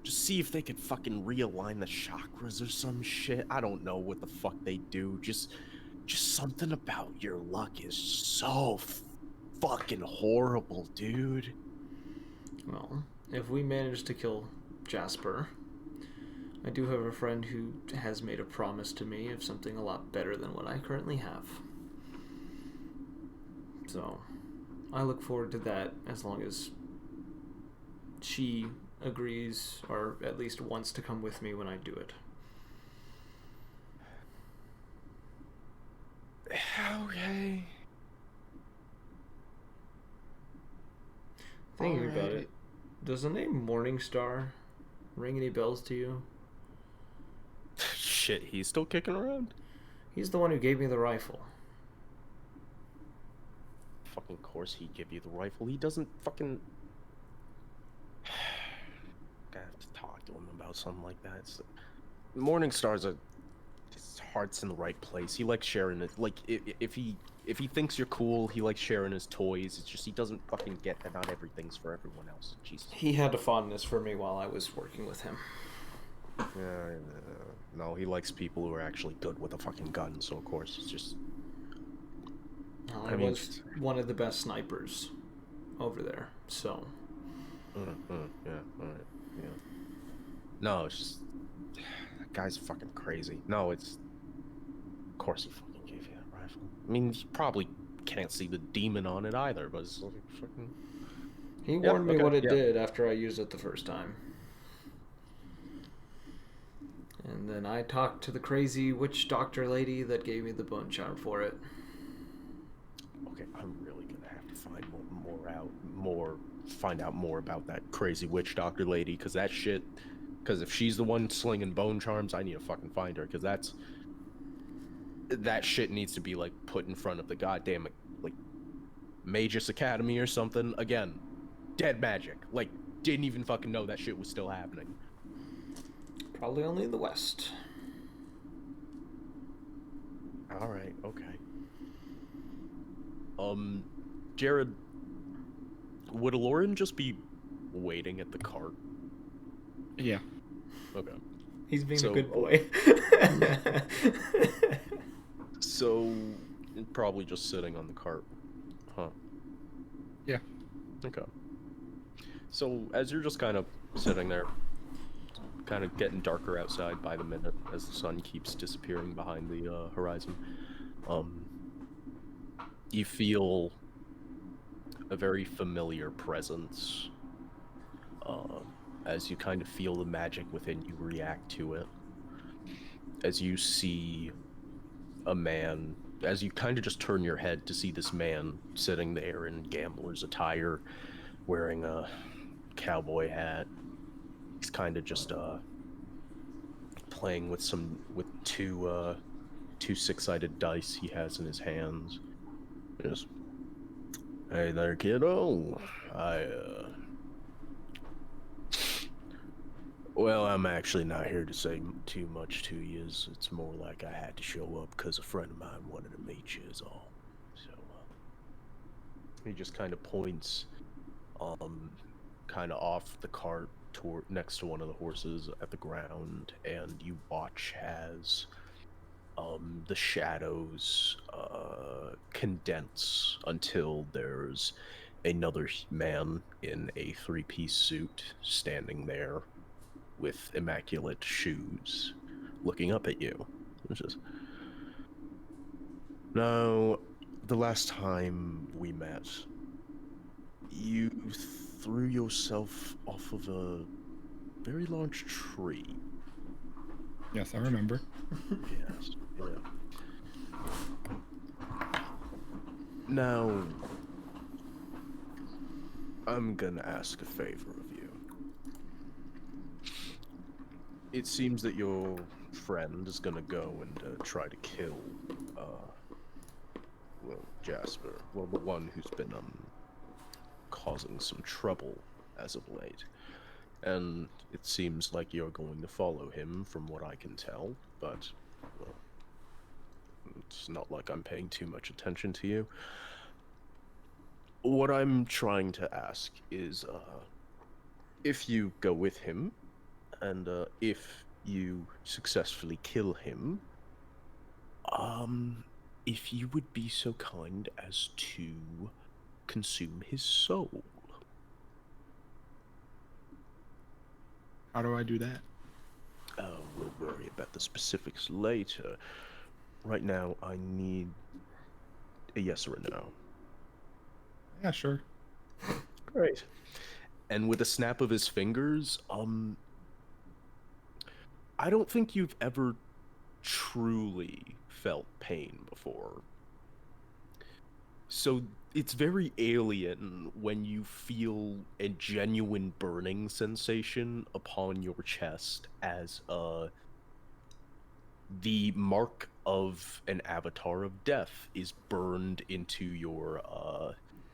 A: just see if they could fucking realign the chakras or some shit. I don't know what the fuck they do. Just something about your luck is so fucking horrible, dude.
B: Well, if we manage to kill Jasper, I do have a friend who has made a promise to me of something a lot better than what I currently have. So, I look forward to that as long as she agrees, or at least wants to come with me when I do it.
A: Okay.
B: Thinking about it, does the name Morningstar ring any bells to you?
A: Shit, he's still kicking around?
B: He's the one who gave me the rifle.
A: Fucking course he'd give you the rifle. He doesn't fucking... I have to talk to him about something like that. Morningstar's his heart's in the right place. He likes sharing it. Like, if he thinks you're cool, he likes sharing his toys. It's just he doesn't fucking get that not everything's for everyone else. Jesus.
B: He had a fondness for me while I was working with him.
A: Yeah, no, he likes people who are actually good with a fucking gun, so of course it's just...
B: Well, I was one of the best snipers over there, so...
A: yeah, alright, yeah. No, it's just... That guy's fucking crazy. No, it's... Of course he fucking gave you that rifle. I mean, you probably can't see the demon on it either, but it's like fucking...
B: He warned me what it did after I used it the first time. And then I talked to the crazy witch doctor lady that gave me the bone charm for it.
A: Okay, I'm really gonna have to find find out more about that crazy witch doctor lady, because that shit... Because if she's the one slinging bone charms, I need to fucking find her, because that shit needs to be, like, put in front of the goddamn, like, Magus Academy or something. Again, dead magic. Like, didn't even fucking know that shit was still happening.
B: Probably only in the West.
A: Alright, okay. Jared, would Aloran just be waiting at the cart?
C: Yeah.
A: Okay.
B: He's being a good boy.
A: So, probably just sitting on the cart, huh?
C: Yeah.
A: Okay. So, as you're just kind of sitting there, kind of getting darker outside by the minute as the sun keeps disappearing behind the horizon, you feel a very familiar presence as you kind of feel the magic within you react to it. As you see a man, as you kind of just turn your head to see this man sitting there in gambler's attire, wearing a cowboy hat. He's kind of just playing with two six-sided dice he has in his hands. Just, hey there, kiddo. Well, I'm actually not here to say too much to you. It's more like I had to show up because a friend of mine wanted to meet you is all. So, He just kind of points, kind of off the cart toward next to one of the horses at the ground, and you watch as the shadows condense until there's another man in a three-piece suit standing there with immaculate shoes, looking up at you. It's just, now, the last time we met, you threw yourself off of a very large tree.
C: Yes, I remember.
A: Yes. Yeah. Now, I'm gonna ask a favor of you. It seems that your friend is gonna go and try to kill, well, Jasper. Well, the one who's been causing some trouble as of late. And it seems like you're going to follow him, from what I can tell. But well, it's not like I'm paying too much attention to you. What I'm trying to ask is, if you go with him, and if you successfully kill him, if you would be so kind as to consume his soul.
C: How do I do that?
A: We'll worry about the specifics later. Right now, I need a yes or a no.
C: Yeah, sure.
A: Great. And with a snap of his fingers, I don't think you've ever truly felt pain before. So it's very alien when you feel a genuine burning sensation upon your chest as the mark of an avatar of death is burned into your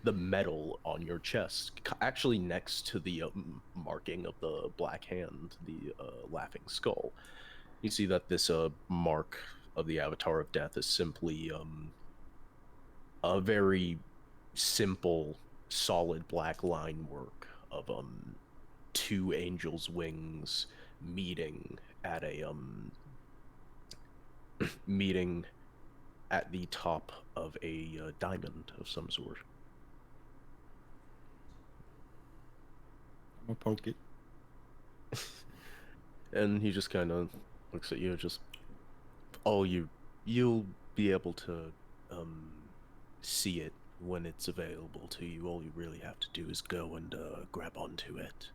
A: the metal on your chest, actually next to the marking of the black hand, the laughing skull. You see that this mark of the avatar of death is simply a very simple, solid black line work of two angels' wings meeting at a meeting at the top of a diamond of some sort.
C: I'm gonna poke it.
A: And he just kind of looks at you, just, oh, you'll be able to see it when it's available to you. All you really have to do is go and grab onto it.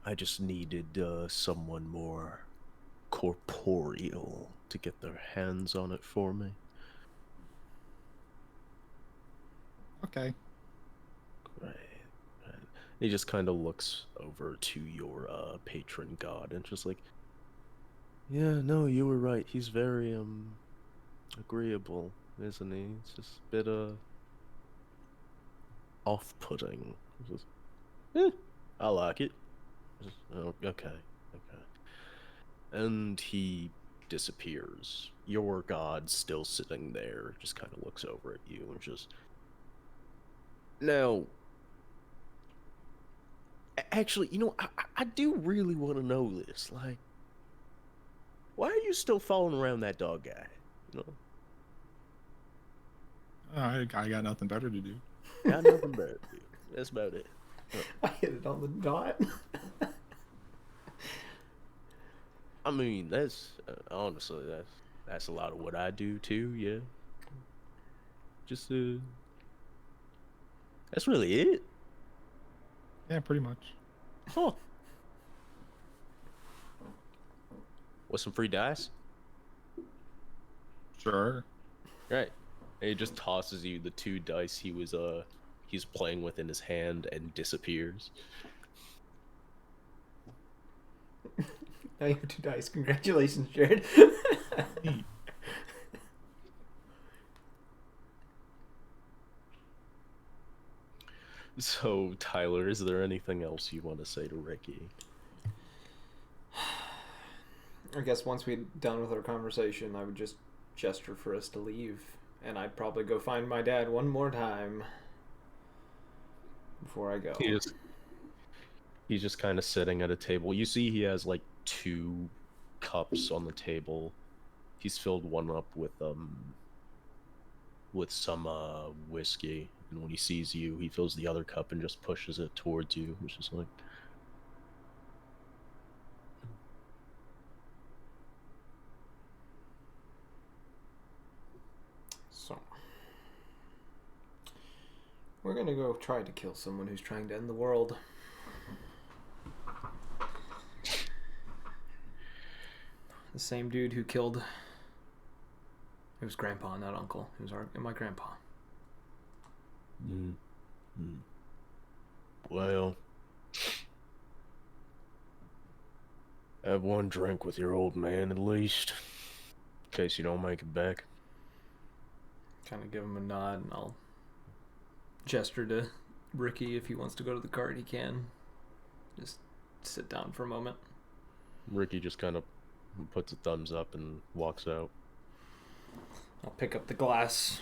A: I just needed someone more corporeal to get their hands on it for me.
C: Okay.
A: Right. He just kind of looks over to your patron god and just like, yeah, no, you were right. He's very agreeable, isn't he? It's just a bit off-putting. Just, I like it. Just, oh, okay. And he disappears. Your god, still sitting there, just kind of looks over at you and just, now, actually, I do really want to know this. Like, why are you still following around that dog guy?
C: I got nothing better to do.
A: Got nothing better to do. That's about it.
B: I hit it on the dot.
A: I mean, that's honestly, that's a lot of what I do too. Yeah. Just that's really it.
C: Yeah, pretty much.
A: Huh. With some free dice?
C: Sure.
A: Right. And he just tosses you the two dice he's playing with in his hand and disappears.
B: Now you have 2 dice. Congratulations, Jared.
A: So, Tyler, is there anything else you want to say to Ricky?
B: I guess once we're done with our conversation, I would just gesture for us to leave. And I'd probably go find my dad one more time before I go.
A: He's just kind of sitting at a table. You see he has like 2 cups on the table. He's filled one up with some whiskey, and when he sees you, he fills the other cup and just pushes it towards you, which is like,
B: So, we're gonna go try to kill someone who's trying to end the world. The same dude who killed. It was Grandpa, not Uncle. It was my Grandpa.
A: well, have one drink with your old man at least, in case you don't make it back.
B: Kind of give him a nod, and I'll gesture to Ricky if he wants to go to the cart. He can. Just sit down for a moment.
A: Ricky just kind of puts a thumbs up and walks out.
B: I'll pick up the glass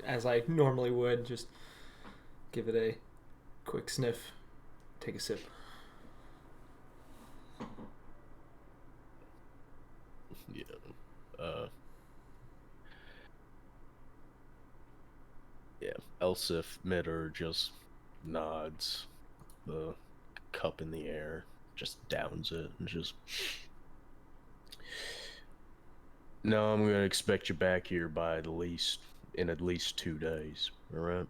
B: as I normally would. Just give it a quick sniff. Take a sip.
A: Yeah. Yeah. Elsif Mitter just nods, the cup in the air, just downs it, and just. No, I'm gonna expect you back here by at least 2 days. All right.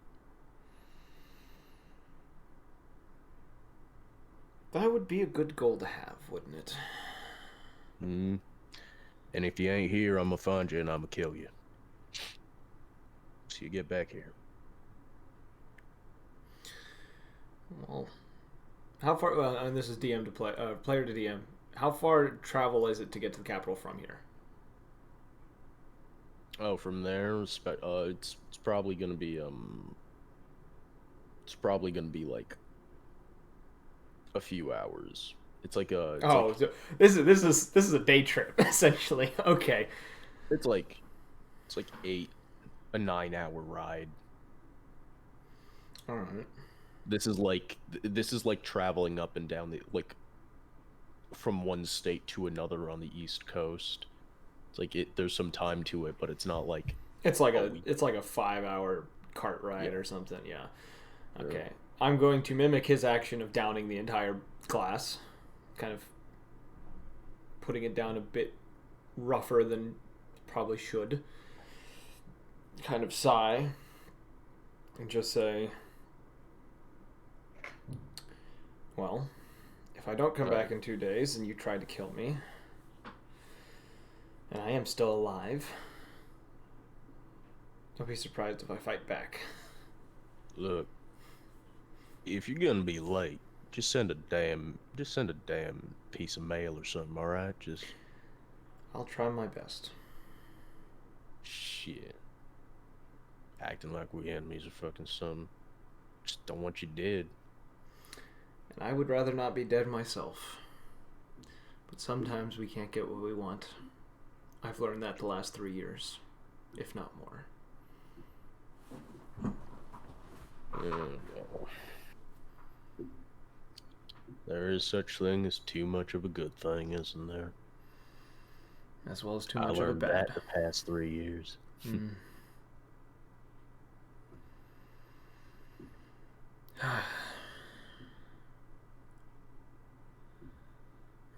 B: That would be a good goal to have, wouldn't it?
A: And if you ain't here, I'm gonna find you and I'm gonna kill you. So you get back here.
B: Well, how far? And this is DM to player to DM. How far travel is it to get to the capital from here?
A: Oh, from there, it's probably gonna be it's probably gonna be like a few hours. It's like a.
B: So this is a day trip essentially. Okay.
A: It's like 9-hour ride.
B: All right.
A: This is like traveling up and down from one state to another on the East Coast. It's like there's some time to it, but it's not like
B: it's like a 5-hour cart ride or something. Yeah. Okay. I'm going to mimic his action of downing the entire glass, kind of putting it down a bit rougher than probably should. Kind of sigh and just say, well, if I don't come back in 2 days and you try to kill me, and I am still alive, don't be surprised if I fight back.
A: Look, if you're gonna be late, just send a damn piece of mail or something, all right? Just.
B: I'll try my best.
A: Shit. Acting like we enemies or fucking something. Just don't want you dead.
B: And I would rather not be dead myself. But sometimes we can't get what we want. I've learned that the last 3 years, if not more.
A: Well, there is such thing as too much of a good thing, isn't there?
B: As well as too much of a
A: learned
B: bad.
A: that the past 3 years.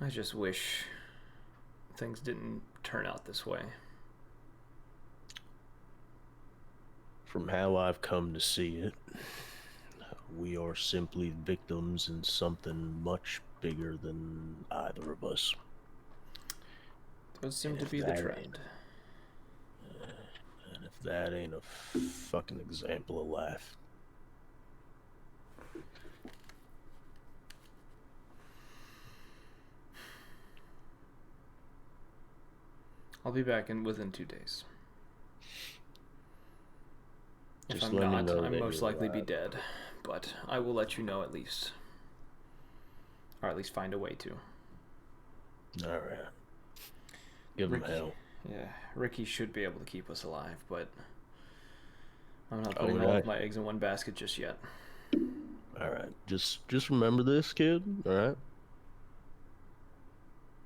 B: I just wish things didn't turn out this way.
A: From how I've come to see it, we are simply victims in something much bigger than either of us.
B: Does seem to be the trend.
A: And if that ain't a fucking example of life.
B: I'll be back within 2 days. If
A: Just
B: I'm
A: let me
B: not,
A: know
B: I'm
A: that
B: most
A: you're
B: likely be
A: alive.
B: dead. But I will let you know at least. Or at least find a way to.
A: Alright. Give him hell.
B: Yeah, Ricky should be able to keep us alive, but I'm not
A: All
B: putting all
A: right.
B: of my eggs in one basket just yet.
A: All right. Just remember this, kid. All right.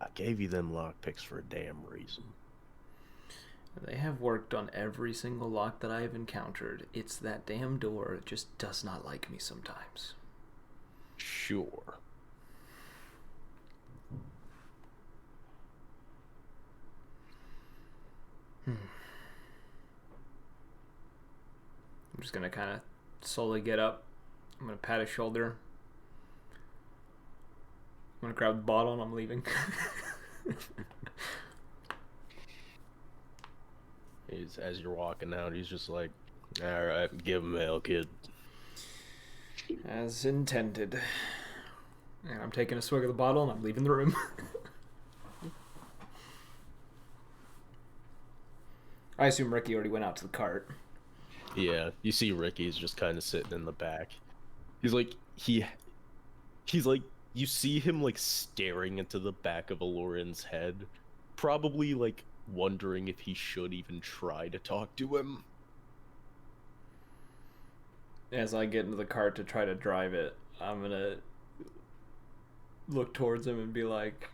A: I gave you them lockpicks for a damn reason.
B: They have worked on every single lock that I have encountered. It's that damn door. It just does not like me sometimes.
A: Sure.
B: I'm just gonna kind of slowly get up. I'm gonna pat his shoulder. I'm gonna grab the bottle and I'm leaving.
A: As you're walking out, he's just like, all right, give him hell, kid.
B: As intended. And I'm taking a swig of the bottle and I'm leaving the room. I assume Ricky already went out to the cart.
A: Yeah, you see Ricky's just kind of sitting in the back. He's like, he's like, you see him like staring into the back of Aloran's head, probably like wondering if he should even try to talk to him.
B: As I get into the cart to try to drive it, I'm gonna look towards him and be like,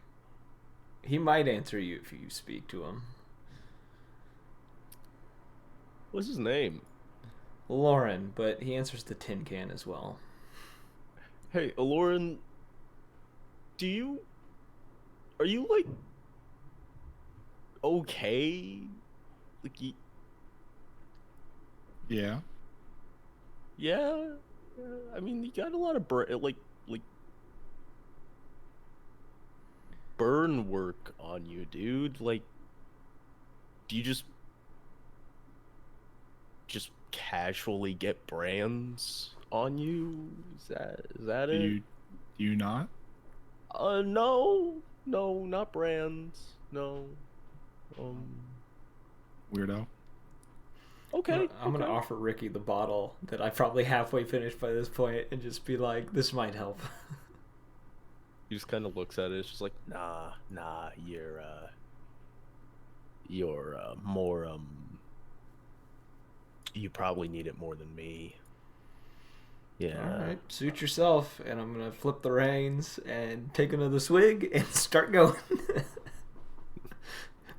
B: he might answer you if you speak to him.
A: What's his name?
B: Lauren, but he answers the tin can as well.
A: Hey, Aloran, are you like okay? Like,
C: Yeah.
A: yeah, I mean, you got a lot of like burn work on you, dude. Like, do you just casually get brands on you? Is that
C: Do
A: it?
C: you not?
A: No, not brands. No.
C: Weirdo.
A: Okay.
B: I'm gonna
A: okay.
B: offer Ricky the bottle that I probably halfway finished by this point and just be like, this might help.
A: He just kind of looks at it. It's just like, nah, you're more you probably need it more than me. Yeah.
B: Alright, suit yourself, and I'm gonna flip the reins and take another swig and start going.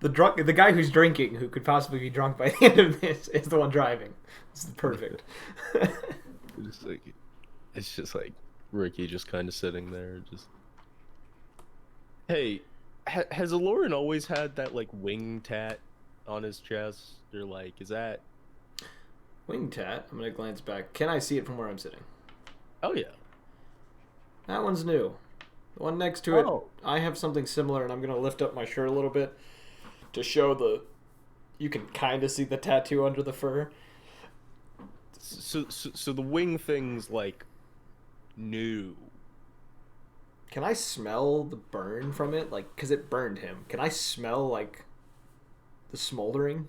B: The guy who's drinking, who could possibly be drunk by the end of this, is the one driving. This is perfect.
A: It's just like Ricky just kind of sitting there, just. Hey, has Aloran always had that like wing tat on his chest? Or like, is that?
B: Wing tat. I'm gonna glance back. Can I see it from where I'm sitting?
A: Oh yeah.
B: That one's new. The one next to it, I have something similar, and I'm gonna lift up my shirt a little bit to show the. You can kind of see the tattoo under the fur.
A: So the wing thing's like new.
B: Can I smell the burn from it? Like, because it burned him. Can I smell, like, the smoldering?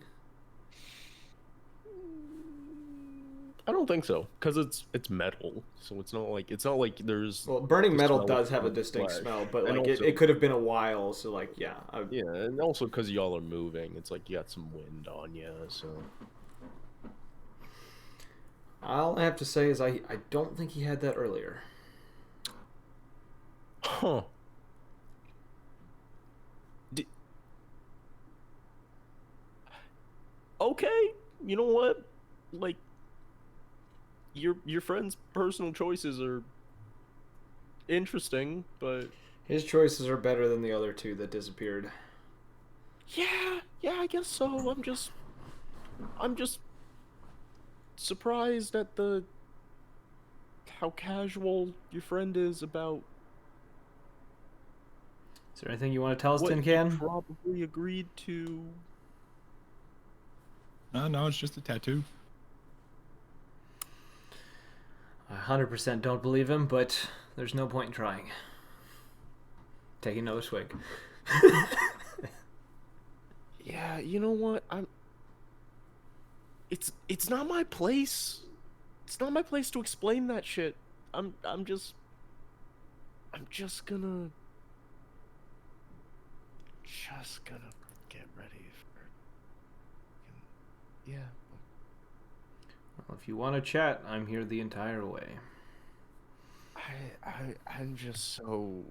A: I don't think so, because it's metal, so it's not like there's.
B: Well, burning
A: the
B: metal
A: smell
B: does
A: of
B: have a
A: burnt
B: distinct
A: flesh.
B: smell, but,
A: And
B: like,
A: also,
B: it could have been a while, so, like, yeah.
A: yeah, and also because y'all are moving, it's like you got some wind on you, so.
B: All I have to say is I don't think he had that earlier.
A: Huh. Okay, you know what? Like, your friend's personal choices are interesting, but
B: His choices are better than the other two that disappeared.
A: yeah, I guess so. I'm just surprised at how casual your friend is about
B: Is there anything you want to tell us,
A: what
B: Tin
A: he
B: Can?
A: probably agreed to.
C: No, it's just a tattoo.
B: I 100% don't believe him, but there's no point in trying. Taking another swig.
A: Yeah, you know what? It's not my place. It's not my place to explain that shit. I'm just gonna get ready for. Yeah.
B: Well, if you want to chat, I'm here the entire way.
A: I'm just so.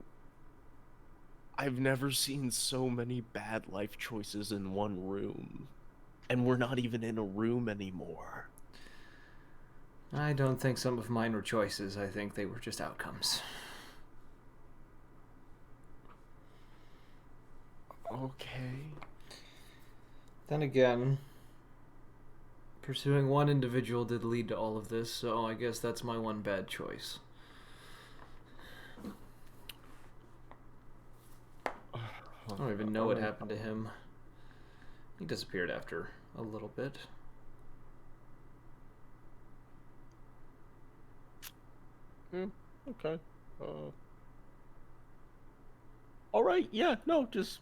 A: I've never seen so many bad life choices in one room. And we're not even in a room anymore.
B: I don't think some of mine were choices. I think they were just outcomes.
A: Okay.
B: Then again, pursuing one individual did lead to all of this, so I guess that's my one bad choice. I don't even know what happened to him. He disappeared after a little bit.
A: Okay. All right. Yeah. No. Just.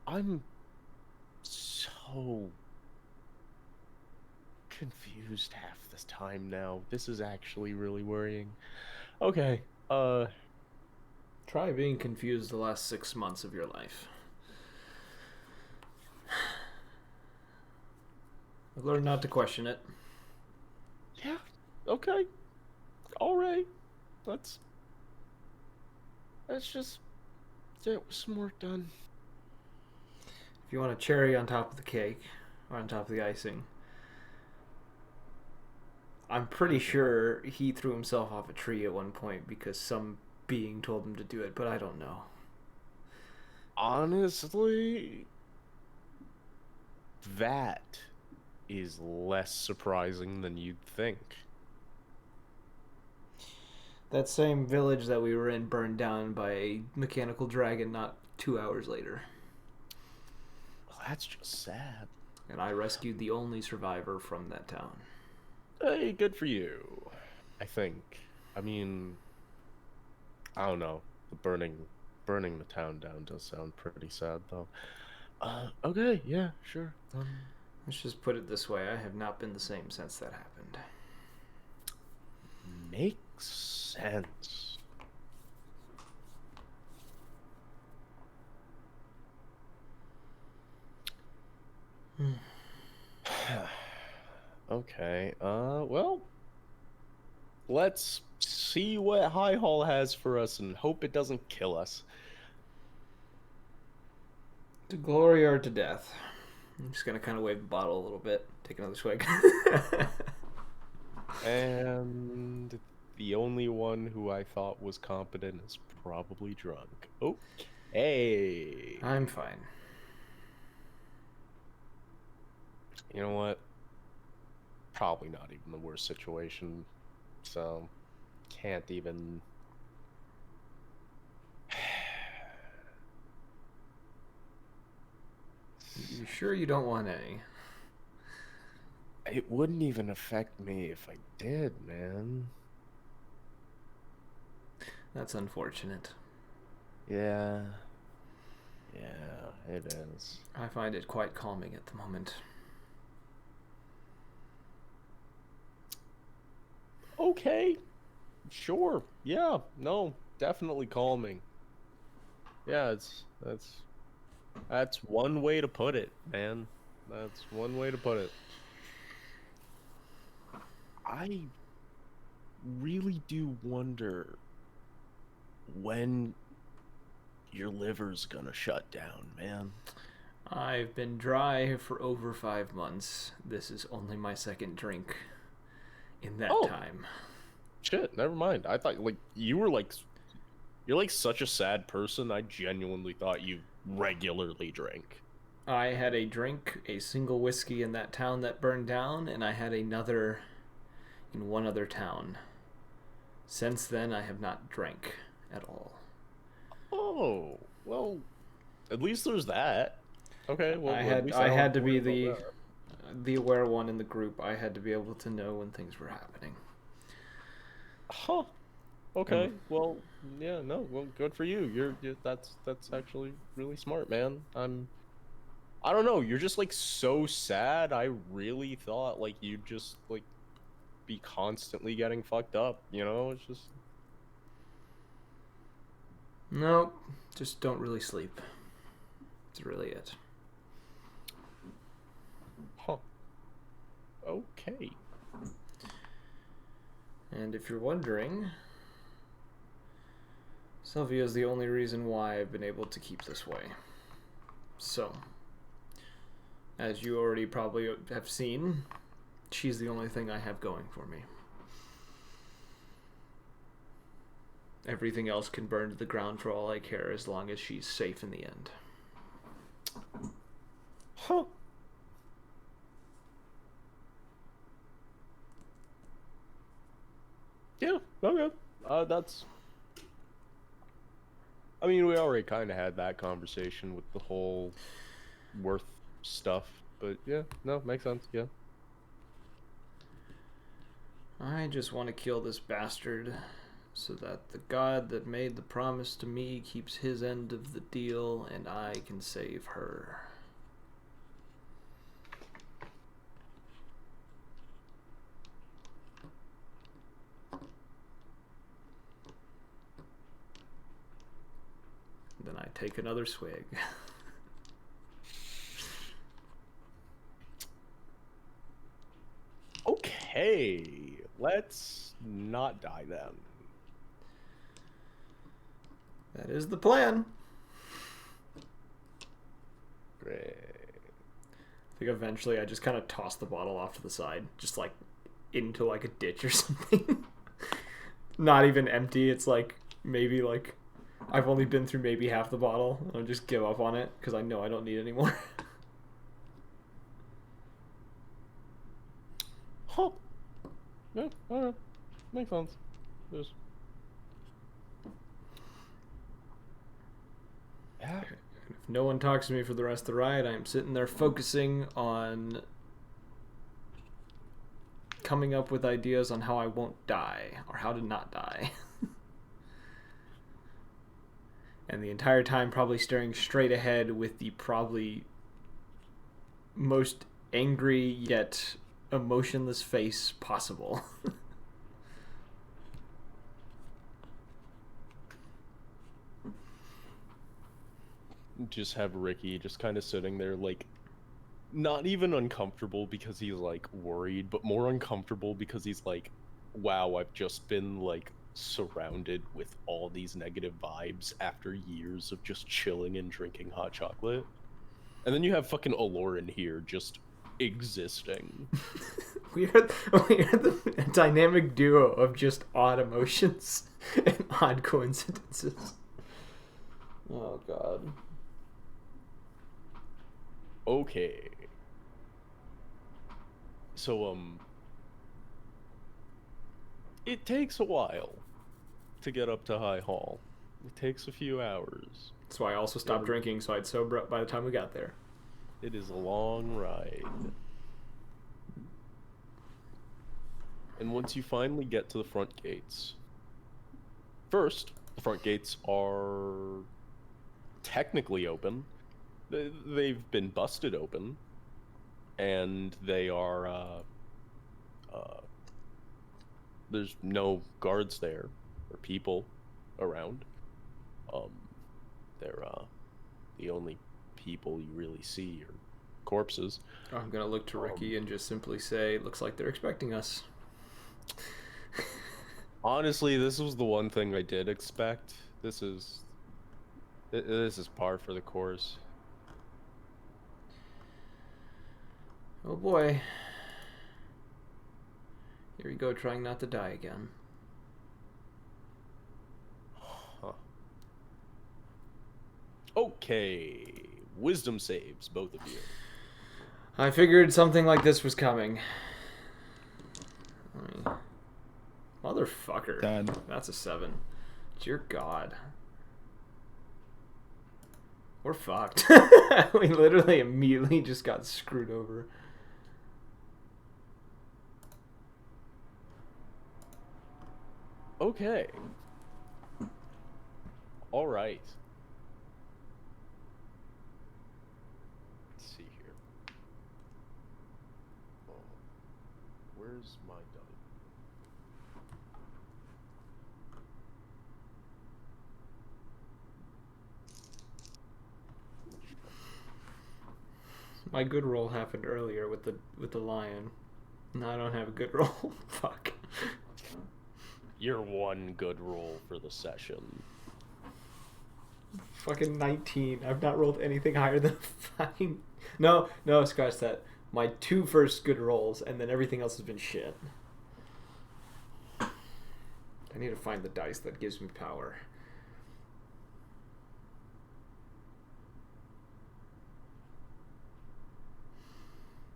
A: I'm so confused half this time now. This is actually really worrying. Okay.
B: Try being confused the last 6 months of your life. I've learned not to question it.
A: Yeah. Okay. All right. Let's just get some work done.
B: If you want a cherry on top of the cake, or on top of the icing, I'm pretty sure he threw himself off a tree at one point because some being told him to do it, but I don't know.
A: Honestly, that is less surprising than you'd think.
B: That same village that we were in burned down by a mechanical dragon not 2 hours later.
A: Well, that's just sad.
B: And I rescued the only survivor from that town.
A: Hey, good for you. I think. I mean, I don't know. The burning the town down does sound pretty sad, though. Okay, yeah, sure.
B: Let's just put it this way, I have not been the same since that happened.
A: Makes sense. Okay, well, let's see what High Hall has for us and hope it doesn't kill us.
B: To glory or to death. I'm just gonna kind of wave the bottle a little bit, take another swig.
A: And the only one who I thought was competent is probably drunk. Okay.
B: I'm fine.
A: You know what? Probably not even the worst situation. So, can't even.
B: You sure you don't want any?
A: It wouldn't even affect me if I did, man.
B: That's unfortunate.
A: Yeah. Yeah, it is.
B: I find it quite calming at the moment.
A: Okay. Sure. Yeah. No, definitely calming. Yeah, that's one way to put it, man. That's one way to put it. I really do wonder when your liver's gonna shut down, man.
B: I've been dry for over 5 months. This is only my second drink in that time.
A: Shit, never mind. I thought you're like such a sad person. I genuinely thought you regularly drank.
B: I had a drink, a single whiskey in that town that burned down, and I had another in one other town. Since then, I have not drank at all.
A: Oh, well, at least there's that. Okay, well,
B: I
A: at least
B: I
A: don't have
B: had to be
A: worry about
B: the aware one in the group. I had to be able to know when things were happening.
A: that. Huh. Okay. Well, yeah, no. Well, good for you. That's actually really smart, man. I don't know. You're just like so sad. I really thought like you'd just like be constantly getting fucked up, you know? It's just
B: Nope, just don't really sleep. That's really it.
A: Okay.
B: And if you're wondering, Sylvia is the only reason why I've been able to keep this way. So, as you already probably have seen, she's the only thing I have going for me. Everything else can burn to the ground for all I care, as long as she's safe in the end.
A: Huh. Yeah, okay. That's... I mean, we already kind of had that conversation with the whole worth stuff, but yeah, no, makes sense, yeah.
B: I just want to kill this bastard so that the god that made the promise to me keeps his end of the deal and I can save her. Then I take another swig.
A: Okay, let's not die then.
B: That is the plan.
A: Great.
B: I think eventually I just kind of toss the bottle off to the side, just like into like a ditch or something. Not even empty. It's like maybe like I've only been through maybe half the bottle. I'll just give up on it because I know I don't need any more.
A: Huh. Yeah, alright. Makes sense. Just... Yeah.
B: If no one talks to me for the rest of the ride, I'm sitting there focusing on coming up with ideas on how I won't die or how to not die. And the entire time probably staring straight ahead with the probably most angry yet emotionless face possible.
A: Just have Ricky just kind of sitting there, like, not even uncomfortable because he's, like, worried, but more uncomfortable because he's like, wow, I've just been, like, surrounded with all these negative vibes after years of just chilling and drinking hot chocolate. And then you have fucking Aloran here just existing.
B: we are the dynamic duo of just odd emotions and odd coincidences. Oh god.
A: Okay. So, it takes a while to get up to High Hall. It takes a few hours.
B: That's why I also stopped drinking, so I'd sober up by the time we got there.
A: It is a long ride. And once you finally get to the front gates, first, the front gates are technically open. They've been busted open, and they are, there's no guards there, or people around. They're, the only people you really see are corpses.
B: I'm gonna look to Ricky and just simply say, looks like they're expecting us.
A: Honestly, this was the one thing I did expect. This is par for the course.
B: Oh boy. Here we go, trying not to die again.
A: Huh. Okay. Wisdom saves, both of you.
B: I figured something like this was coming. Motherfucker.
C: Done.
B: That's a 7. Dear God. We're fucked. We literally immediately just got screwed over.
A: Okay. All right. Let's see here. Oh, where's my die?
B: My good roll happened earlier with the lion. No, I don't have a good roll. Fuck.
A: You're one good roll for the session.
B: Fucking 19. I've not rolled anything higher than fucking. No, scratch that. My 2 first good rolls, and then everything else has been shit. I need to find the dice that gives me power.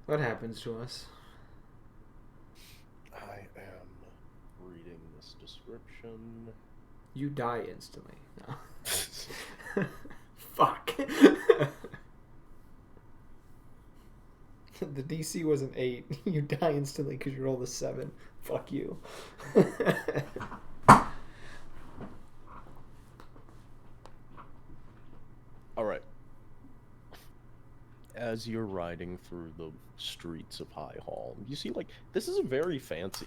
B: What happens to us?
A: I am reading this description.
B: You die instantly. No. Fuck. The DC was an 8. You die instantly because you rolled a 7. Fuck you.
A: All right. As you're riding through the streets of High Hall, you see, like, this was a very fancy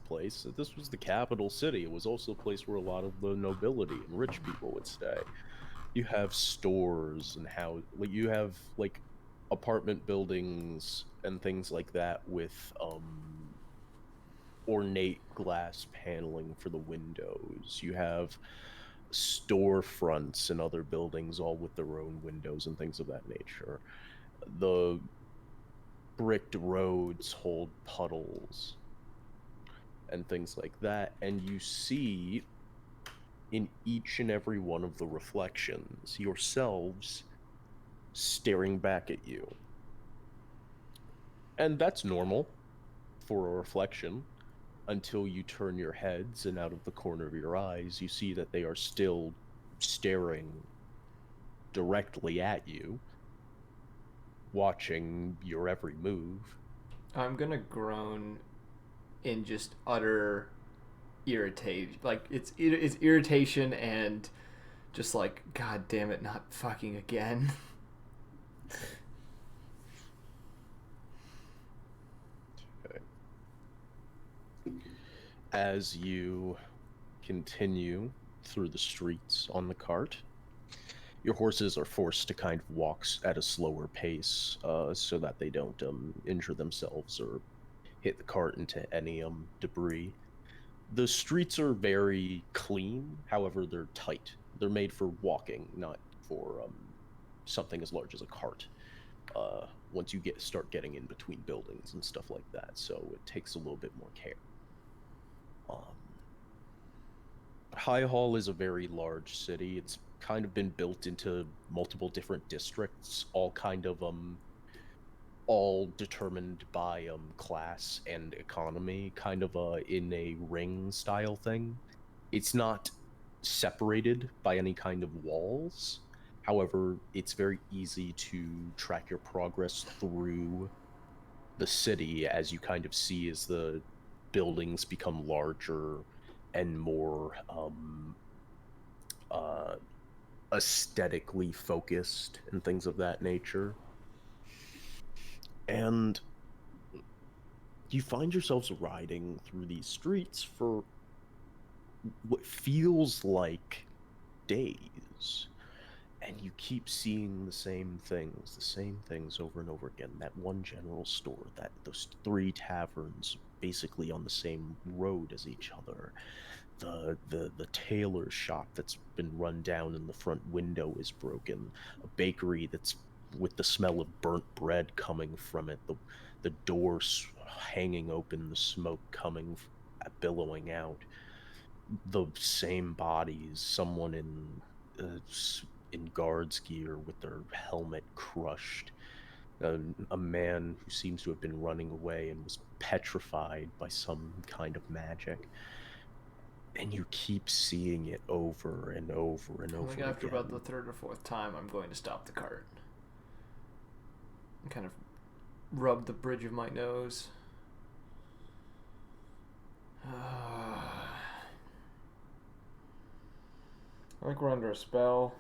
A: place. This was the capital city. It was also a place where a lot of the nobility and rich people would stay. You have stores and you have, like, apartment buildings and things like that with, ornate glass paneling for the windows. You have storefronts and other buildings all with their own windows and things of that nature. The bricked roads hold puddles and things like that, and you see in each and every one of the reflections yourselves staring back at you. And that's normal for a reflection until you turn your heads, and out of the corner of your eyes you see that they are still staring directly at you, watching your every move.
B: I'm gonna groan in just utter irritation. Like, it's irritation and just like, God damn it, not fucking again.
A: As you continue through the streets on the cart, your horses are forced to kind of walk at a slower pace, so that they don't injure themselves or hit the cart into any debris. The streets are very clean, however, they're tight. They're made for walking, not for something as large as a cart. Once you start getting in between buildings and stuff like that, so it takes a little bit more care. High Hall is a very large city. It's kind of been built into multiple different districts, all kind of all determined by class and economy, kind of in a ring style thing. It's not separated by any kind of walls. However, it's very easy to track your progress through the city as you kind of see as the buildings become larger and more aesthetically focused and things of that nature. And you find yourselves riding through these streets for what feels like days. And you keep seeing the same things over and over again. That one general store, those 3 taverns basically on the same road as each other. The tailor shop that's been run down and the front window is broken. A bakery that's with the smell of burnt bread coming from it. The doors hanging open, the smoke coming, billowing out. The same bodies, someone in guards gear with their helmet crushed. A man who seems to have been running away and was petrified by some kind of magic. And you keep seeing it over and over and over again.
B: After about the 3rd or 4th time, I'm going to stop the cart. And kind of rub the bridge of my nose. I think we're under a spell.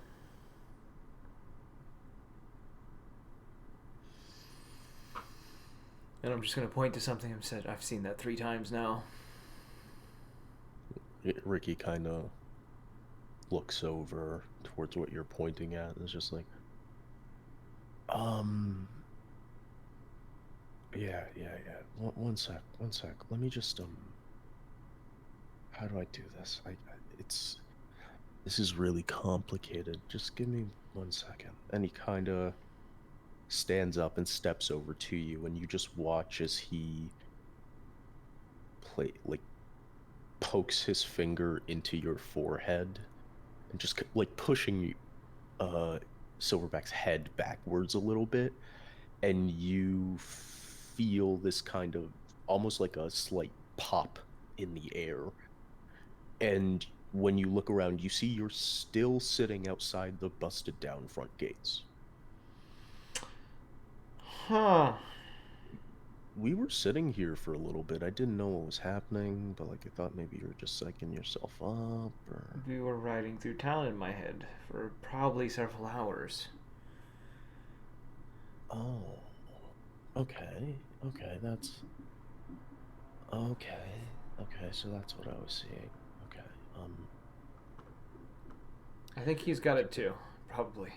B: And I'm just going to point to something I've said. I've seen that 3 times now.
A: Ricky kind of looks over towards what you're pointing at and is just like, Yeah. One sec, one sec. Let me just how do I do this? It's this is really complicated. Just give me 1 second. And he kind of stands up and steps over to you, and you just watch as he like pokes his finger into your forehead and just like pushing uh Silverback's head backwards a little bit, and you feel this kind of almost like a slight pop in the air. And when you look around, you see you're still sitting outside the busted down front gates.
B: Huh.
A: We were sitting here for a little bit. I didn't know what was happening, but like I thought maybe you were just psyching yourself up or
B: We were riding through town in my head for probably several hours.
A: oh. Okay, that's okay. Okay, so that's what I was seeing. Okay.
B: I think he's got it too, probably.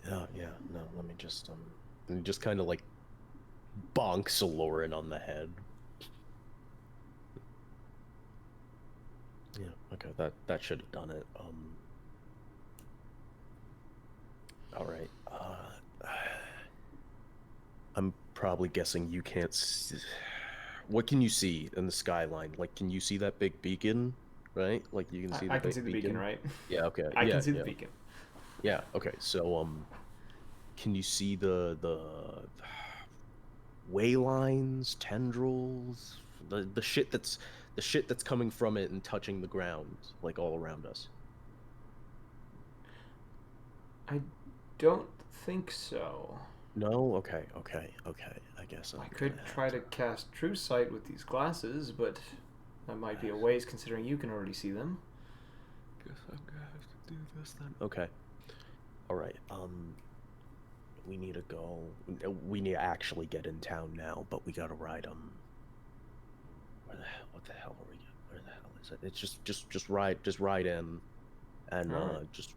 A: Yeah, no, let me just kind of like bonks Lauren on the head. Yeah, okay, that should have done it. All right. I'm probably guessing you can't see. What can you see in the skyline? Like, can you see that big beacon? Right? Like, you can see the
B: I can see
A: big
B: the beacon,
A: beacon?
B: right?
A: Yeah, okay.
B: I can
A: Yeah,
B: see the
A: yeah.
B: beacon.
A: Yeah, okay. So, can you see the way lines, tendrils, the shit that's coming from it and touching the ground, like all around us?
B: I don't think so.
A: No? Okay. I guess
B: I
A: I'm gonna
B: could
A: have
B: try
A: to.
B: to cast True Sight with these glasses, but that might be a waste considering you can already see them.
A: Guess I'm gonna have to do this then. Okay. All right. We need to go. We need to actually get in town now, but we gotta ride. Where the hell? What the hell are we? Where the hell is it? It's just ride in, and
B: All right.
A: just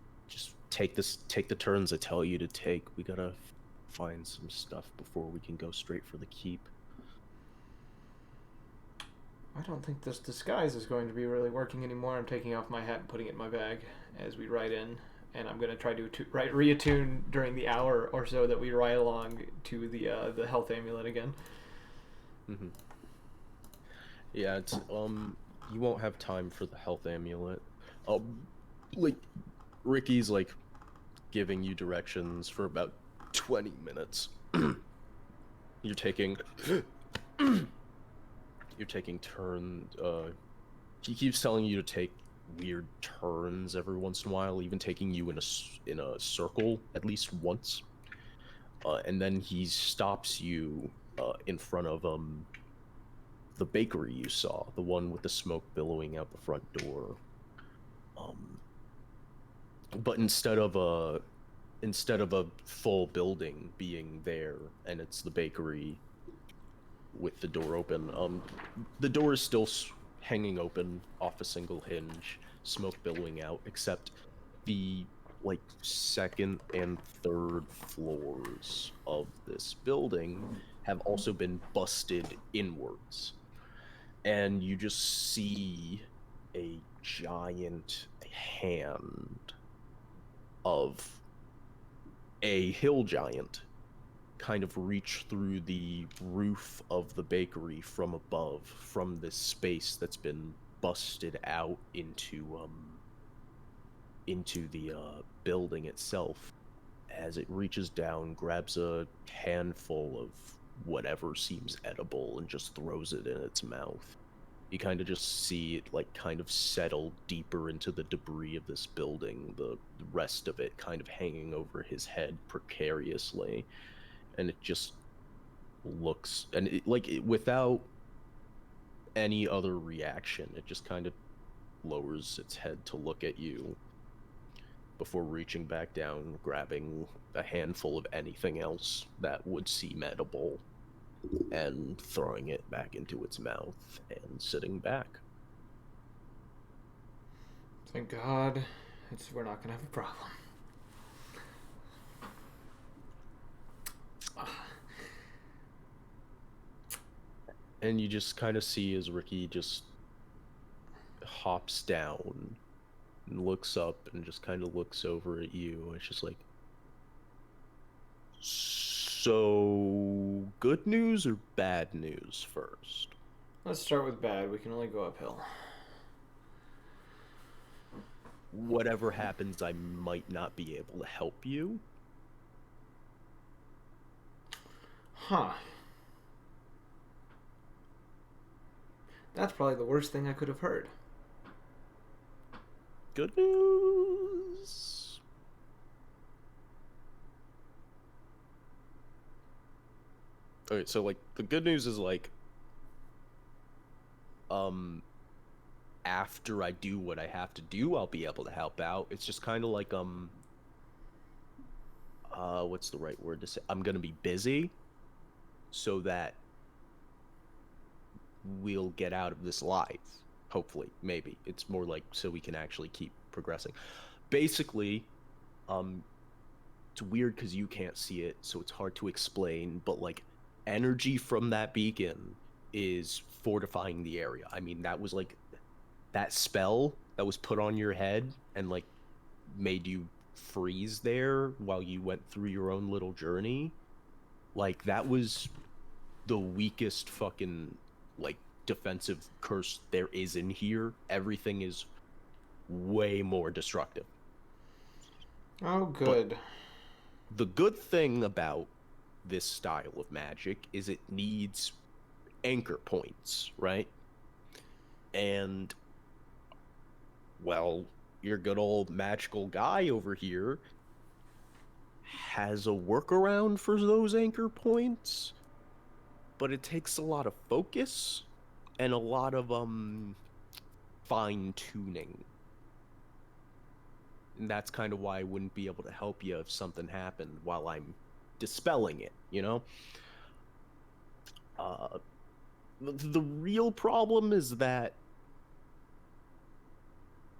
A: take the turns I tell you to take. We gotta find some stuff before we can go straight for the keep.
B: I don't think this disguise is going to be really working anymore. I'm taking off my hat and putting it in my bag as we ride in, and I'm going to try to reattune during the hour or so that we ride along to the health amulet again.
A: Mm-hmm. Yeah, it's you won't have time for the health amulet. Like Ricky's like giving you directions for about 20 minutes. You're taking you're taking turns. He keeps telling you to take weird turns every once in a while, even taking you in a circle at least once. And then he stops you in front of the bakery you saw, the one with the smoke billowing out the front door. Um, but instead of a full building being there, and it's the bakery with the door open. The door is still hanging open off a single hinge, smoke billowing out, except the like second and third floors of this building have also been busted inwards. And you just see a giant hand of a hill giant kind of reach through the roof of the bakery from above, from this space that's been busted out into the building itself. As it reaches down, grabs a handful of whatever seems edible and just throws it in its mouth. You kind of just see it like kind of settle deeper into the debris of this building, the rest of it kind of hanging over his head precariously. And it just looks, and without any other reaction, it just kind of lowers its head to look at you before reaching back down, grabbing a handful of anything else that would seem edible and throwing it back into its mouth and sitting back.
B: Thank God, we're not gonna have a problem.
A: And you just kind of see as Ricky just hops down and looks up and just kind of looks over at you. It's just like, so good news or bad news first?
B: Let's start with bad. We can only go uphill.
A: Whatever happens, I might not be able to help you.
B: Huh. That's probably the worst thing I could have heard.
A: Good news. Okay, so like the good news is like um after I do what I have to do, I'll be able to help out. It's just kind of like what's the right word to say? I'm going to be busy so that we'll get out of this live. Hopefully, maybe. It's more like so we can actually keep progressing. Basically, it's weird cuz you can't see it, so it's hard to explain, but like energy from that beacon is fortifying the area. I mean, that was like that spell that was put on your head and like made you freeze there while you went through your own little journey. Like that was the weakest fucking like defensive curse there is in here. Everything is way more destructive.
B: Oh,
A: But
B: good.
A: the good thing about this style of magic is it needs anchor points, right? And well, your good old magical guy over here has a workaround for those anchor points, but it takes a lot of focus and a lot of fine tuning. And that's kind of why I wouldn't be able to help you if something happened while I'm dispelling it, you know? Uh the real problem is that,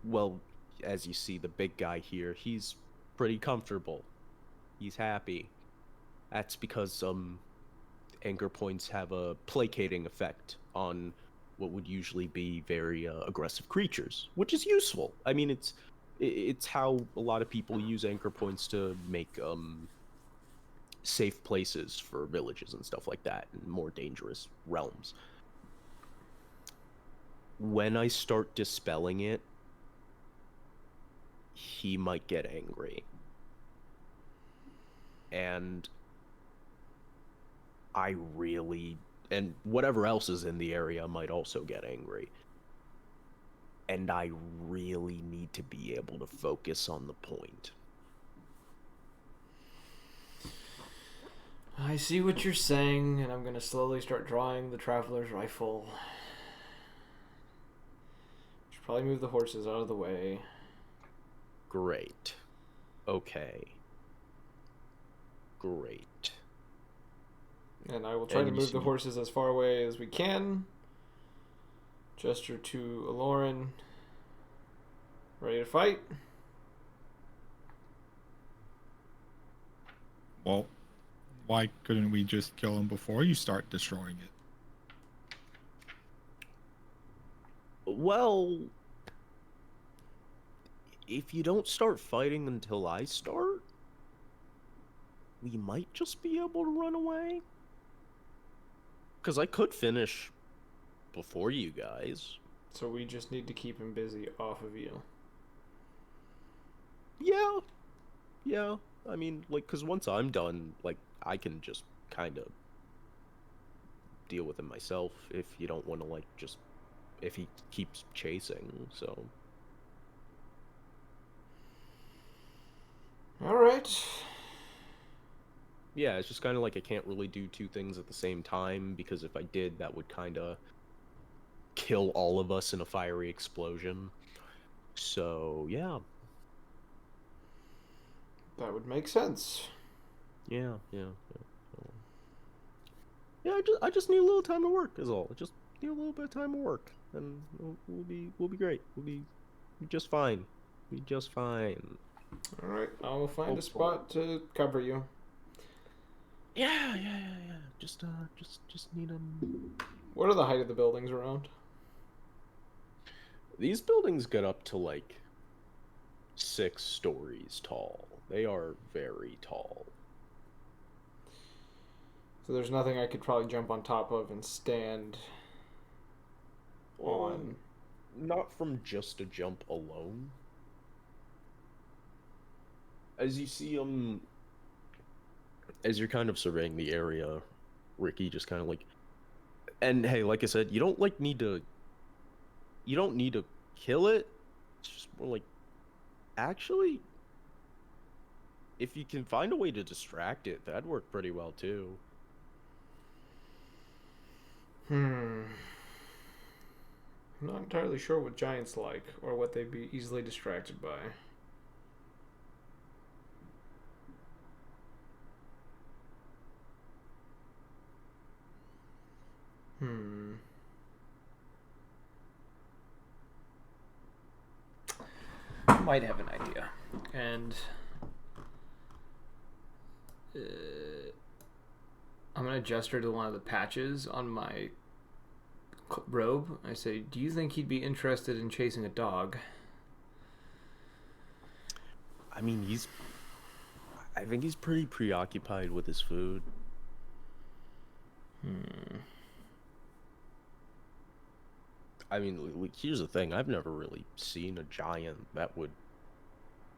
A: well, as you see, the big guy here, he's pretty comfortable. He's happy. That's because anchor points have a placating effect on what would usually be very aggressive creatures, which is useful. I mean, it's how a lot of people use anchor points to make safe places for villages and stuff like that in more dangerous realms. When I start dispelling it, he might get angry. And I really, and whatever else is in the area might also get angry. And I really need to be able to focus on the point.
B: I see what you're saying, and I'm going to slowly start drawing the traveler's rifle. Should probably move the horses out of the way.
A: Great. Okay. Great.
B: And I will try to move the horses as far away as we can. Gesture to Aloran. Ready to fight?
C: Well, why couldn't we just kill him before you start destroying it?
A: Well, if you don't start fighting until I start, we might just be able to run away. Because I could finish before you guys.
B: So we just need to keep him busy off of you.
A: Yeah. Yeah. I mean, like, because once I'm done, like, I can just kind of deal with him myself if you don't want to, like, just, if he keeps chasing, so.
B: Alright.
A: Yeah, it's just kind of like I can't really do two things at the same time, because if I did, that would kind of kill all of us in a fiery explosion. So, yeah.
B: That would make sense.
A: Yeah. Yeah, I just need a little time to work is all. I just need a little bit of time to work, and we'll be great. We'll be just fine. We'll be just fine.
B: Alright, I will find a
A: Hopefully.
B: spot to cover you.
A: Yeah. Just need
B: What are the height of the buildings around?
A: These buildings get up to like 6 stories tall. They are very tall.
B: So there's nothing I could probably jump on top of and stand on.
A: Not from just a jump alone. As you see as you're kind of surveying the area, Ricky just kind of like, and hey, like I said, you don't need to kill it. It's just more like, actually, if you can find a way to distract it, that'd work pretty well too.
B: I'm not entirely sure what giants like or what they'd be easily distracted by. Might have an idea. And I'm going to gesture to one of the patches on my robe. I say, do you think he'd be interested in chasing a dog?
A: I mean, I think he's pretty preoccupied with his food. I mean, here's the thing. I've never really seen a giant that would,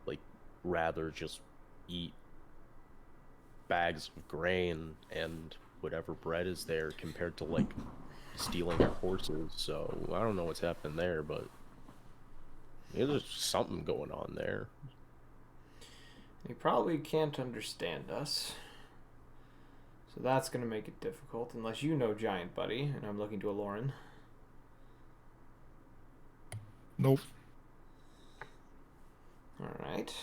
A: like, rather just eat bags of grain and whatever bread is there compared to, like, stealing our horses. So, I don't know what's happening there, but there's something going on there.
B: He probably can't understand us. So that's going to make it difficult, unless you know Giant Buddy, and I'm looking to a Lauren.
C: Nope.
B: Alright.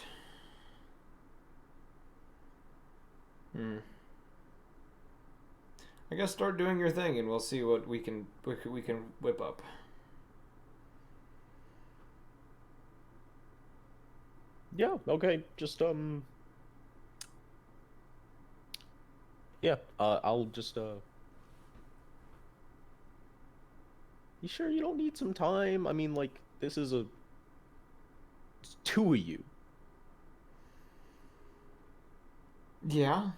B: I guess start doing your thing, and we'll see what we can whip up.
A: Yeah, okay, just, yeah, I'll just, you sure you don't need some time? I mean, like, it's 2 of you.
B: Yeah.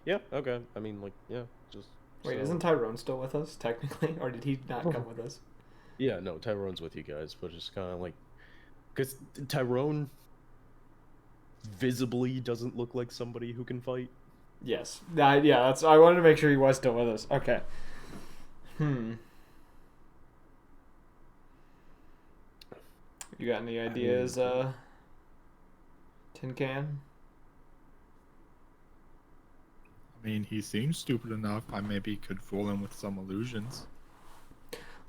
A: Yeah, okay, I mean, like, yeah, just...
B: Wait,
A: so...
B: isn't Tyrone still with us, technically? Or did he not come with us?
A: Yeah, no, Tyrone's with you guys, but it's kind of like... Because Tyrone visibly doesn't look like somebody who can fight.
B: Yes. Yeah, I wanted to make sure he was still with us. Okay. You got any ideas, Tin Can?
C: I mean, he seems stupid enough. I maybe could fool him with some illusions.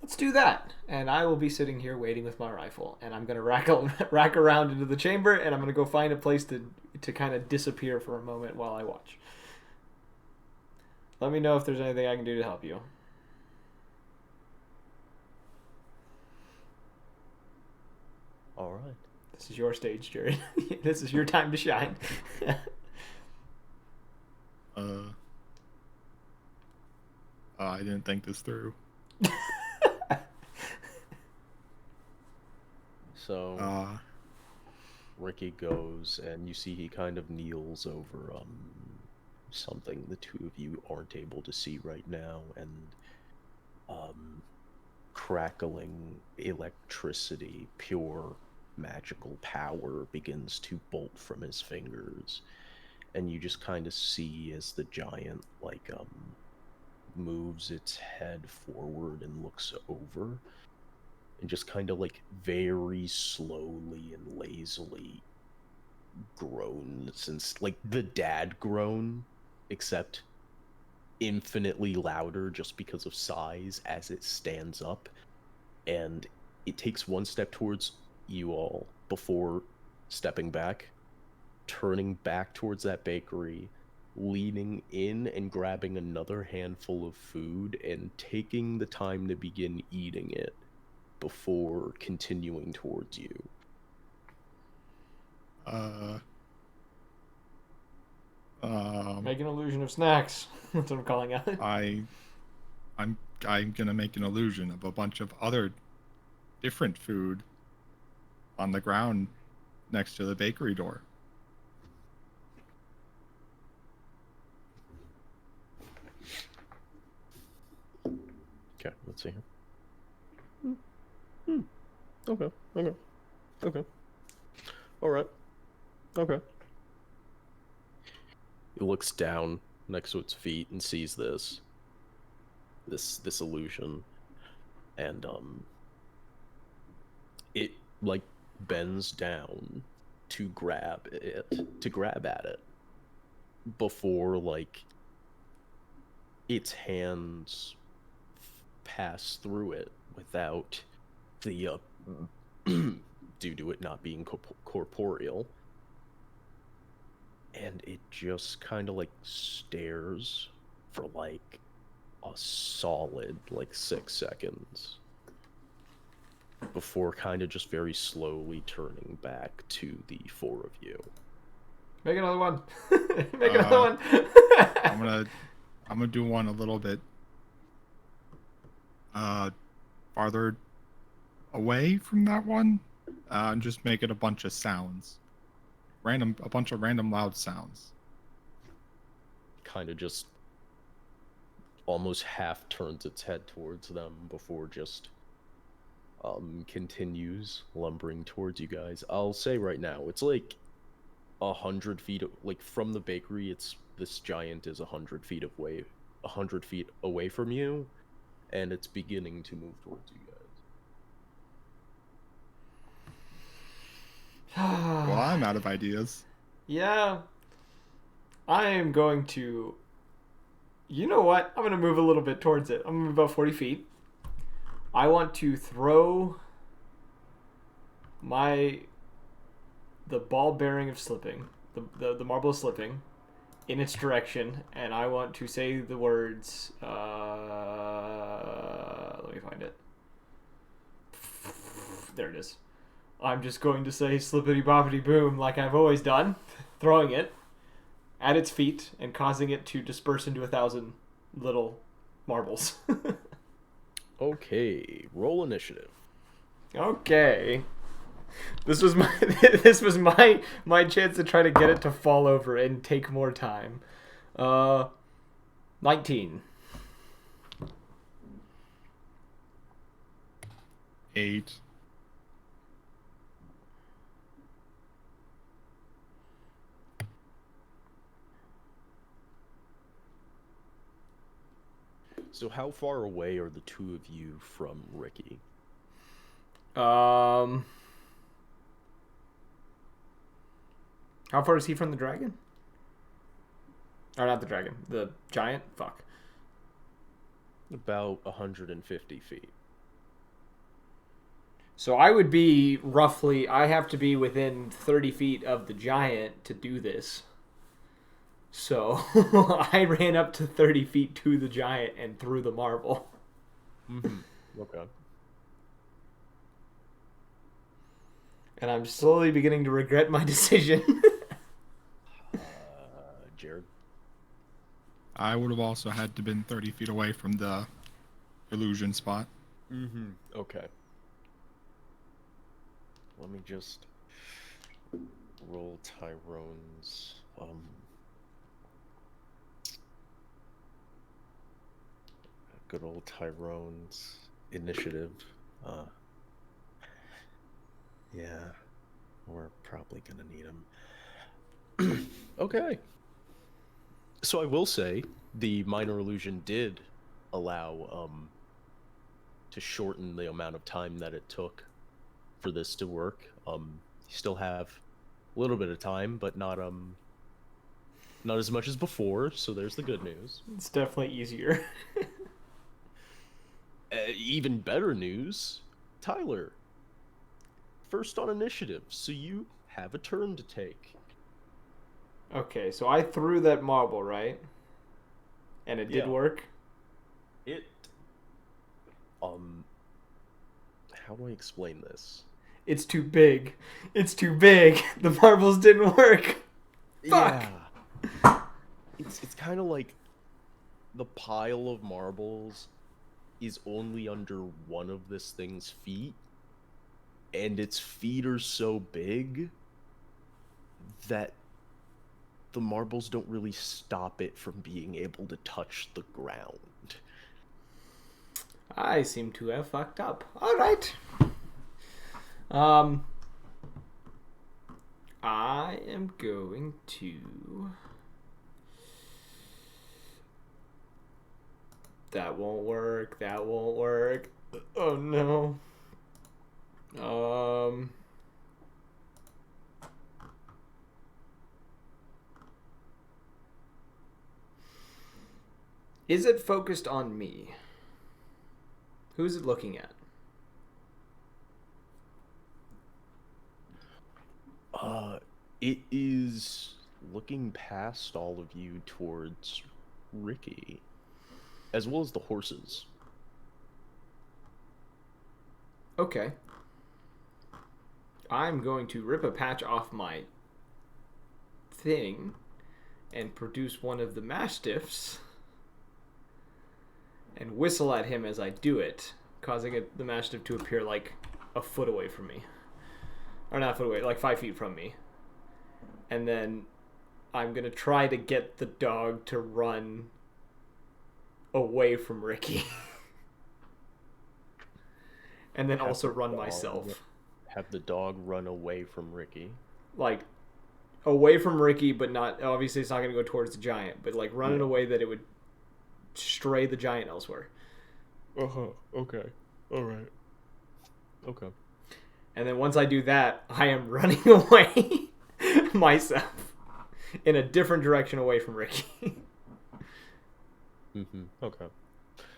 B: Let's do that. And I will be sitting here waiting with my rifle. And I'm going to rack around into the chamber, and I'm going to go find a place to kind of disappear for a moment while I watch. Let me know if there's anything I can do to help you.
A: All right.
B: This is your stage, Jared. This is your time to shine.
C: I didn't think this through.
A: So, Ricky goes, and you see he kind of kneels over, something the two of you aren't able to see right now, and, crackling electricity, pure magical power begins to bolt from his fingers, and you just kind of see as the giant, like, moves its head forward and looks over, and just kind of, like, very slowly and lazily groans, and, like, the dad groan, except infinitely louder just because of size as it stands up, and it takes one step towards you all before stepping back, turning back towards that bakery, leaning in and grabbing another handful of food and taking the time to begin eating it before continuing towards you.
C: Uh,
B: Make an illusion of snacks. That's what I'm calling it.
C: I, I'm, I'm gonna make an illusion of a bunch of other different food on the ground next to the bakery door.
A: Okay, let's see here. Okay, okay, okay. All right. Okay. He looks down next to its feet and sees this illusion, and it like bends down to grab at it before like its hands pass through it without the due to it not being corporeal, and it just kind of like stares for like a solid like 6 seconds before kind of just very slowly turning back to the four of you.
B: Make another one. Make another one.
C: I'm gonna do one a little bit farther away from that one, and just make it a bunch of sounds, a bunch of random loud sounds.
A: Kind of just almost half turns its head towards them before just continues lumbering towards you guys. I'll say right now, it's like 100 feet, like from the bakery. This giant is 100 feet away, 100 feet away from you, and it's beginning to move towards you guys.
C: Well, I'm out of ideas.
B: Yeah. I am going to... You know what? I'm going to move a little bit towards it. I'm going to move about 40 feet. I want to throw the ball bearing of slipping, the marble of slipping, in its direction, and I want to say the words, let me find it. There it is. I'm just going to say slippity boppity boom like I've always done, throwing it at its feet and causing it to disperse into 1,000 little marbles.
A: Okay, roll initiative.
B: Okay. This was my chance to try to get it to fall over and take more time. 19.
C: 8.
A: So how far away are the two of you from Ricky?
B: How far is he from the dragon? Or not the dragon, the giant? Fuck.
A: About 150 feet.
B: So I would be roughly, I have to be within 30 feet of the giant to do this. So I ran up to 30 feet to the giant and threw the marble.
A: Mm-hmm. Okay.
B: And I'm slowly beginning to regret my decision.
A: Jared?
C: I would have also had to been 30 feet away from the illusion spot.
A: Mm-hmm. Okay. Let me just roll Tyrone's good old Tyrone's initiative. Yeah, we're probably gonna need him. Okay. So I will say the minor illusion did allow to shorten the amount of time that it took for this to work. You still have a little bit of time, but not as much as before, so there's the good news.
B: It's definitely easier.
A: Even better news, Tyler. First on initiative, so you have a turn to take.
B: Okay, so I threw that marble, right? And it did work?
A: It how do I explain this?
B: It's too big. It's too big. The marbles didn't work. Fuck.
A: Yeah. It's kind of like the pile of marbles is only under one of this thing's feet, and its feet are so big that the marbles don't really stop it from being able to touch the ground.
B: I seem to have fucked up. All right. Um, I am going to. That won't work. That won't work. Oh no. Is it focused on me? Who's it looking at?
A: It is looking past all of you towards Ricky, as well as the horses.
B: Okay. I'm going to rip a patch off my thing and produce one of the mastiffs and whistle at him as I do it, causing the mastiff to appear like a foot away from me. Or not a foot away, like 5 feet from me. And then I'm going to try to get the dog to run away from Ricky. And then also run myself.
A: Have the dog run away from Ricky.
B: Like, away from Ricky, but not... Obviously, it's not going to go towards the giant. But, like, run in a way that it would stray the giant elsewhere.
A: Uh-huh. Okay. All right. Okay.
B: And then once I do that, I am running away myself in a different direction away from Ricky.
A: Okay.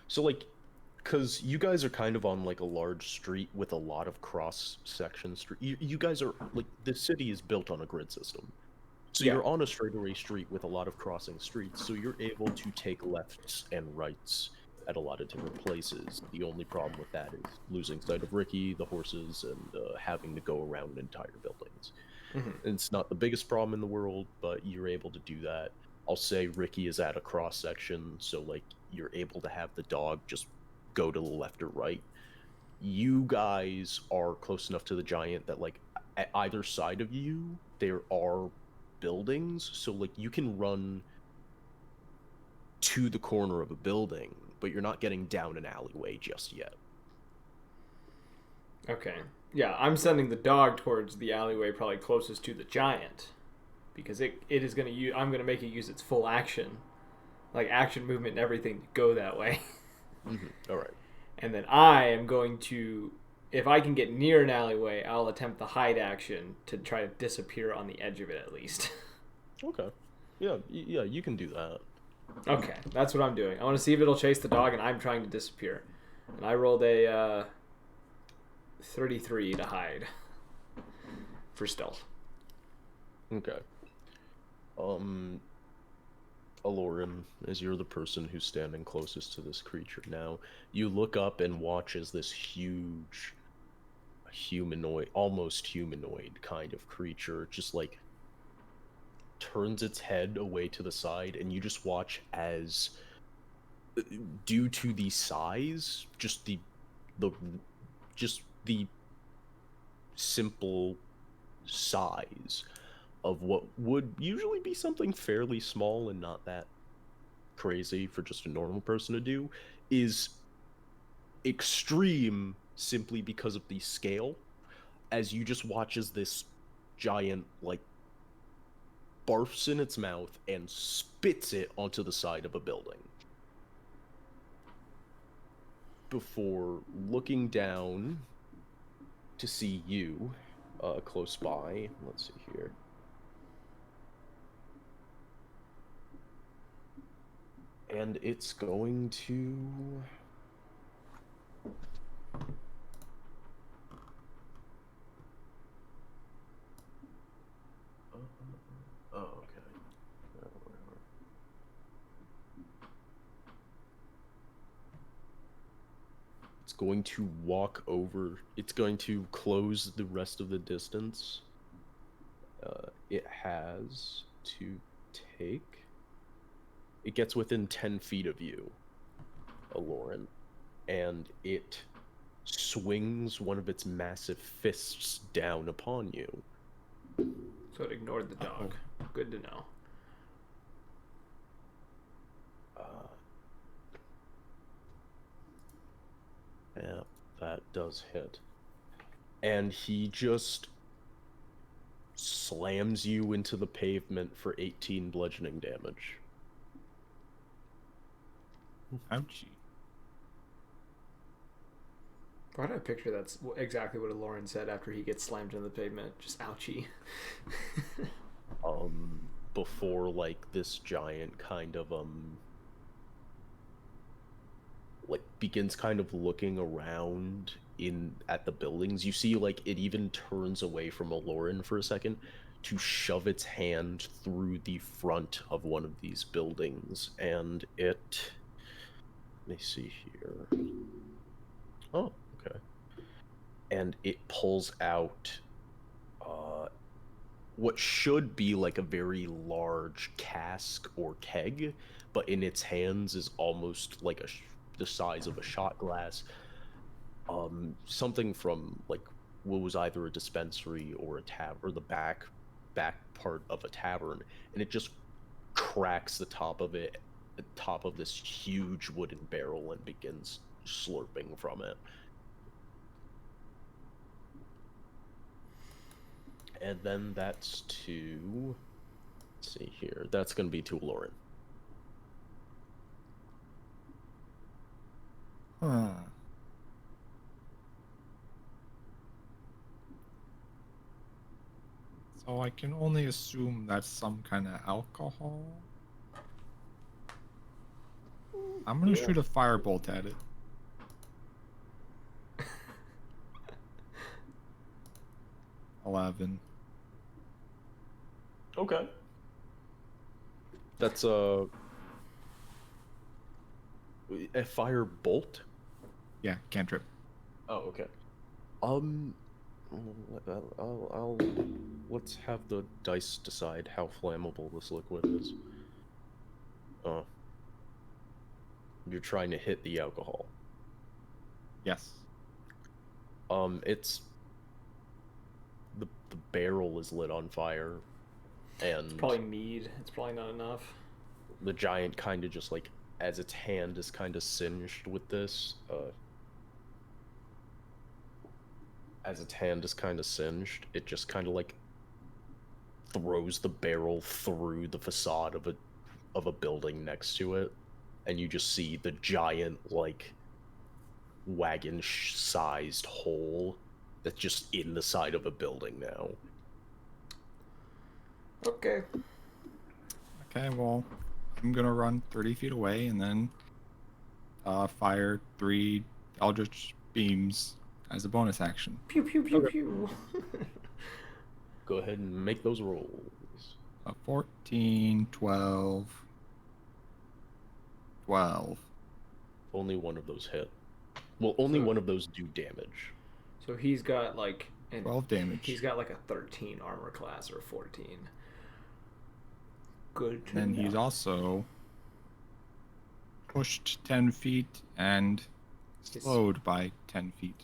A: So, like, because you guys are kind of on, like, a large street with a lot of cross-section street. You guys are, like, the city is built on a grid system. So
B: Yeah.
A: you're on a straightaway street with a lot of crossing streets, so you're able to take lefts and rights at a lot of different places. The only problem with that is losing sight of Ricky, the horses, and having to go around entire buildings. It's not the biggest problem in the world, but you're able to do that. I'll say Ricky is at a cross section, so like you're able to have the dog just go to the left or right. You guys are close enough to the giant that like at either side of you there are buildings, so like you can run to the corner of a building, but you're not getting down an alleyway just yet.
B: Okay. Yeah, I'm sending the dog towards the alleyway probably closest to the giant. Because it is going to use... I'm going to make it use its full action. Like, action, movement, and everything to go that way.
A: All right.
B: And then I am going to... If I can get near an alleyway, I'll attempt the hide action to try to disappear on the edge of it at least.
A: Okay. Yeah, you can do that.
B: Okay, that's what I'm doing. I want to see if it'll chase the dog, and I'm trying to disappear. And I rolled a 33 to hide for stealth.
A: Okay. Aloran, as you're the person who's standing closest to this creature now, you look up and watch as this huge humanoid, almost humanoid kind of creature just like turns its head away to the side, and you just watch as, due to the size, just the simple size of what would usually be something fairly small and not that crazy for just a normal person to do, is extreme simply because of the scale, as you just watch as this giant like barfs in its mouth and spits it onto the side of a building before looking down to see you close by. Let's see here. And it's going to... Oh, okay. It's going to walk over. It's going to close the rest of the distance. It has to take. It gets within 10 feet of you, Aloran, and it swings one of its massive fists down upon you.
B: So it ignored the dog. Good to know.
A: Yeah, that does hit. And he just slams you into the pavement for 18 bludgeoning damage.
C: Ouchie.
B: Why do I picture that's exactly what Lauren said after he gets slammed into the pavement? Just ouchie.
A: Before like this giant kind of like begins kind of looking around at the buildings. You see like it even turns away from Aloran for a second to shove its hand through the front of one of these buildings, and it, let me see here. Oh, okay. And it pulls out what should be like a very large cask or keg, but in its hands is almost like the size of a shot glass. Something from like what was either a dispensary or a or the back part of a tavern, and it just cracks the top of this huge wooden barrel and begins slurping from it. And then that's to, let's see here, that's going to be to Lauren.
C: So I can only assume that's some kind of alcohol. I'm gonna shoot a firebolt at it. $11.
A: Okay. That's a fire bolt?
C: Yeah, cantrip.
A: Oh, okay. I'll let's have the dice decide how flammable this liquid is. You're trying to hit the alcohol.
C: Yes.
A: It's the barrel is lit on fire, and
B: It's probably mead. It's probably not enough.
A: the giant kind of just like, as its hand is kind of singed with this, it just kind of like throws the barrel through the facade of a building next to it, and you just see the giant like wagon-sized hole that's just in the side of a building now.
B: Okay.
C: Okay, well, I'm gonna run 30 feet away and then fire 3 Eldritch Beams as a bonus action.
B: Pew pew pew
A: Okay.
B: pew.
A: Go ahead and make those rolls.
C: 14, 12, 12.
A: Only one of those hit. Well, only one of those do damage.
B: So he's got like
C: 12 damage.
B: He's got like a 13 armor class or 14. Good to
C: And
B: know.
C: he's also pushed 10 feet and slowed by 10 feet.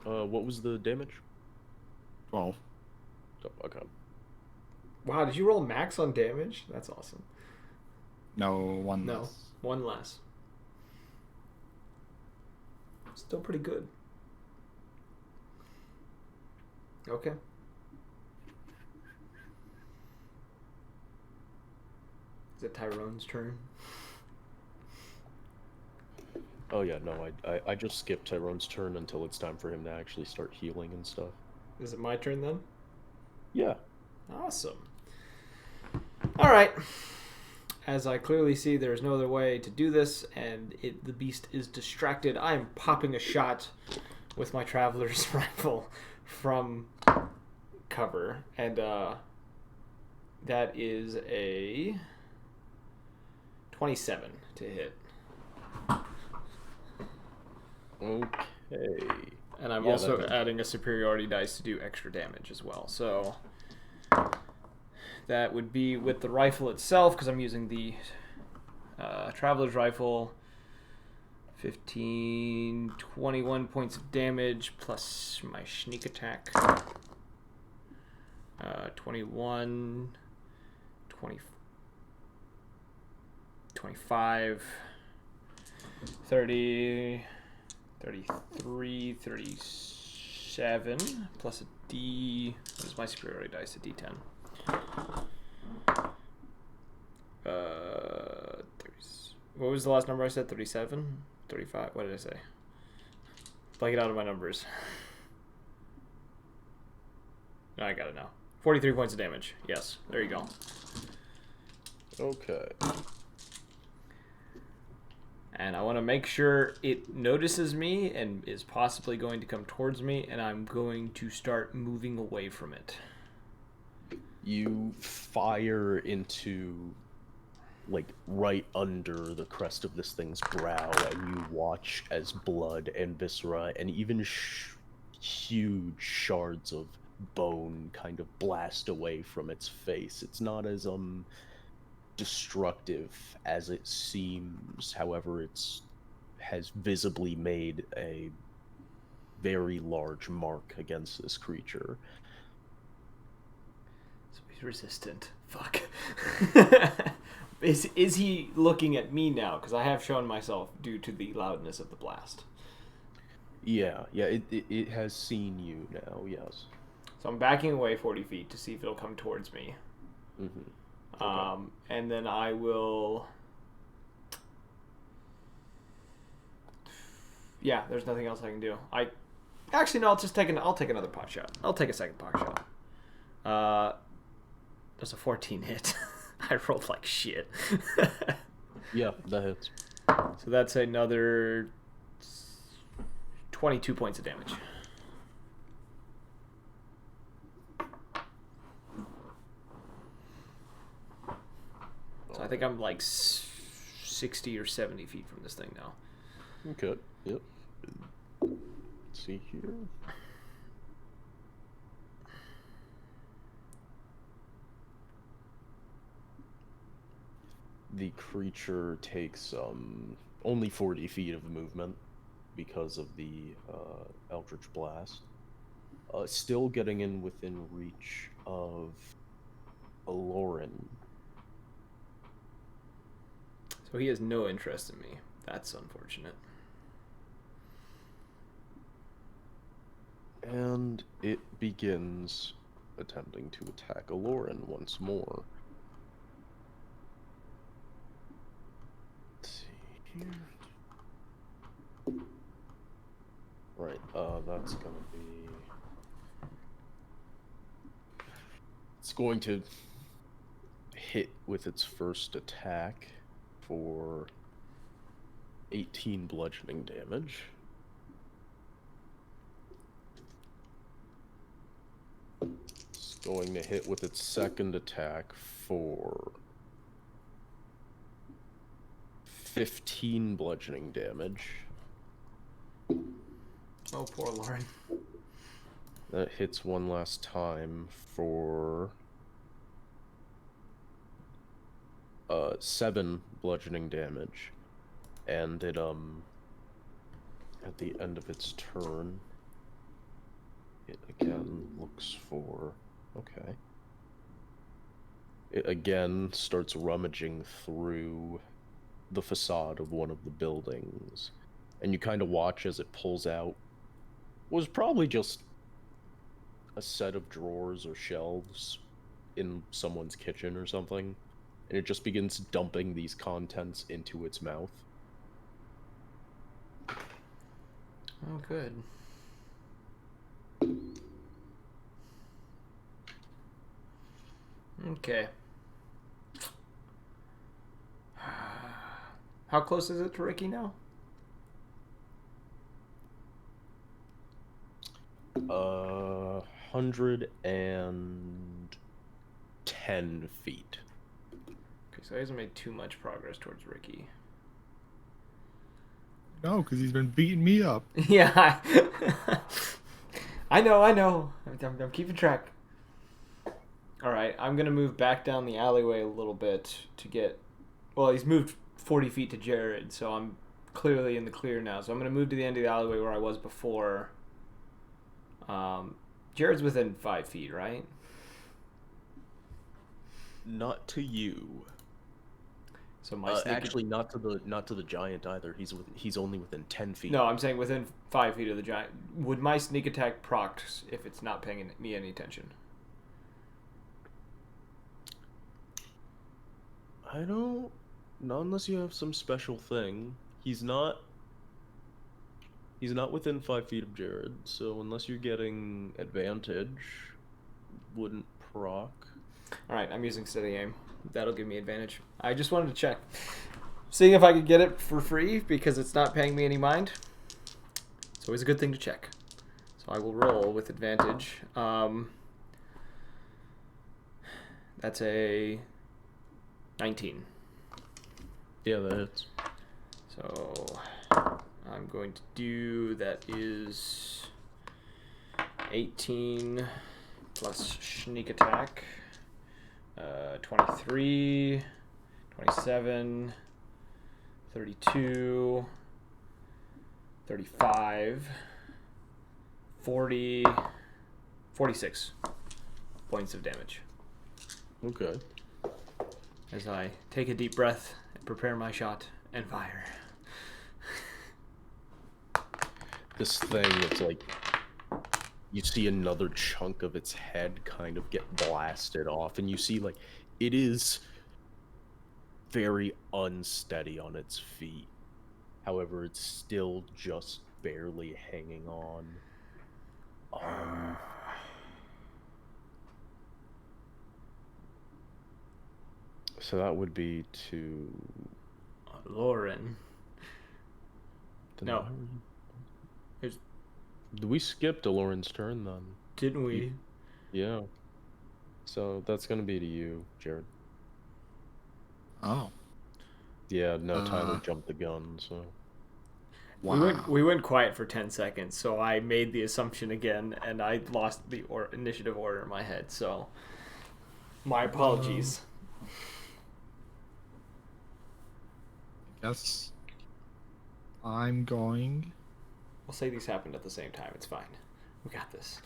A: What was the damage?
C: 12.
A: Oh, okay.
B: Wow, did you roll max on damage? That's awesome.
C: No, one
B: No,
C: less.
B: one less. Still pretty good. Okay. Is it Tyrone's turn?
A: Oh yeah, no, I just skipped Tyrone's turn until it's time for him to actually start healing and stuff.
B: Is it my turn then?
A: Yeah.
B: Awesome. All right. As I clearly see, there's no other way to do this, and the beast is distracted. I am popping a shot with my traveler's rifle from cover, and that is a 27 to hit.
A: Okay. Yeah,
B: also
A: that-
B: adding a superiority dice to do extra damage as well. So that would be with the rifle itself, because I'm using the Traveler's Rifle. 15, 21 points of damage plus my sneak attack. 21, 20, 25, 30, 33, 37, plus a D. What is my superiority dice? A D10. 30, what was the last number I said? 37? 35? What did I say? Blank it out of my numbers. I got it now. 43 points of damage. Yes, there you go.
A: Okay.
B: And I want to make sure it notices me and is possibly going to come towards me, and I'm going to start moving away from it.
A: You fire into, like, right under the crest of this thing's brow, and you watch as blood and viscera and even huge shards of bone kind of blast away from its face. It's not as destructive as it seems. However, has visibly made a very large mark against this creature.
B: So he's resistant. Fuck. Is he looking at me now? Because I have shown myself due to the loudness of the blast.
A: Yeah, it has seen you now, yes.
B: So I'm backing away 40 feet to see if it'll come towards me.
A: Mm-hmm. Okay.
B: And then I will... Yeah, there's nothing else I can do. Actually, no, I'll take another pot shot. I'll take a second pot shot. There's a 14 hit. I rolled like shit.
A: Yeah, that hits.
B: So that's another 22 points of damage. So I think I'm like 60 or 70 feet from this thing now.
A: Okay, yep. Let's see here. The creature takes only 40 feet of movement because of the Eldritch Blast. Still getting in within reach of Aloran.
B: So he has no interest in me. That's unfortunate.
A: And it begins attempting to attack Aloran once more. Let's see here. Right, that's gonna be... It's going to hit with its first attack for 18 bludgeoning damage. It's going to hit with its second attack for 15 bludgeoning damage.
B: Oh, poor Lauren.
A: That hits one last time for 7 bludgeoning damage. And it at the end of its turn, it again looks for... Okay. It again starts rummaging through the facade of one of the buildings. And you kind of watch as it pulls out was probably just a set of drawers or shelves in someone's kitchen or something. And it just begins dumping these contents into its mouth.
B: Oh, good. Okay. How close is it to Ricky now?
A: 110 feet.
B: Okay, so he hasn't made too much progress towards Ricky.
C: No, because he's been beating me up.
B: Yeah. I know, I know. I'm keeping track. All right, I'm gonna move back down the alleyway a little bit to get. Well, he's moved 40 feet to Jared, so I'm clearly in the clear now. So I'm gonna move to the end of the alleyway where I was before. Jared's within 5 feet, right?
A: Not to you.
B: So my sneak.
A: Actually, not to the giant either. He's only within 10 feet.
B: No, I'm saying within 5 feet of the giant. Would my sneak attack proc if it's not paying me any attention?
A: I don't. Not unless you have some special thing. He's not. He's not within 5 feet of Jared, so unless you're getting advantage, wouldn't proc.
B: All right, I'm using steady aim. That'll give me advantage. I just wanted to check, seeing if I could get it for free because it's not paying me any mind. It's always a good thing to check. So I will roll with advantage. That's a 19.
A: Yeah, that hits.
B: So I'm going to do, that is 18 plus sneak attack, 23, 27, 32, 35, 40, 46 points of damage.
A: Okay.
B: As I take a deep breath and prepare my shot and fire.
A: This thing, it's like you see another chunk of its head kind of get blasted off, and you see like it is very unsteady on its feet. However, it's still just barely hanging on. So that would be to
B: Lauren. No.
A: We skipped to Lauren's turn then.
B: Didn't we?
A: Yeah. So that's gonna be to you, Jared.
C: Oh.
A: Yeah, no, Tyler jumped the gun, so.
C: Wow.
B: We went quiet for 10 seconds, so I made the assumption again, and I lost the initiative order in my head, so my apologies.
C: Guess I'm going.
B: We'll say these happened at the same time. It's fine. We got this.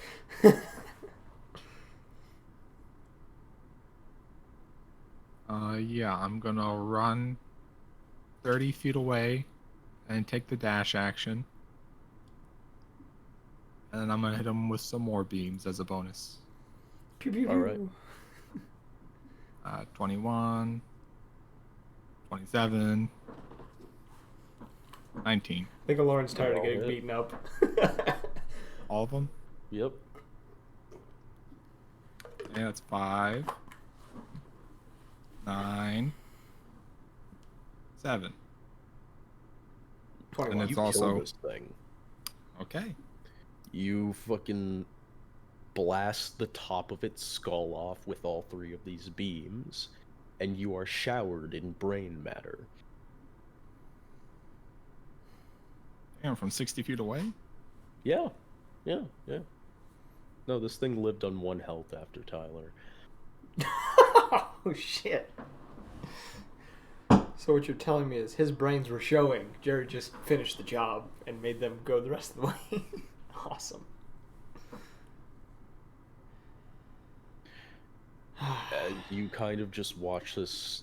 C: Yeah, I'm gonna run 30 feet away and take the dash action. And then I'm gonna hit him with some more beams as a bonus.
B: Pew, pew, pew.
A: All right.
C: 21, 27, 19.
B: I think Lauren's tired of
A: All
B: getting
A: hit.
B: beaten up.
C: All of them?
A: Yep.
C: Yeah, that's 5, 9, 7.
B: 21.
C: And it's
A: You
C: also-
A: kill this thing.
C: Okay.
A: You fucking blast the top of its skull off with all 3 of these beams, and you are showered in brain matter.
C: Damn, from 60 feet away?
A: Yeah. Yeah. No, this thing lived on 1 health after Tyler.
B: Oh, shit. So what you're telling me is his brains were showing. Jared just finished the job and made them go the rest of the way. Awesome.
A: You kind of just watch this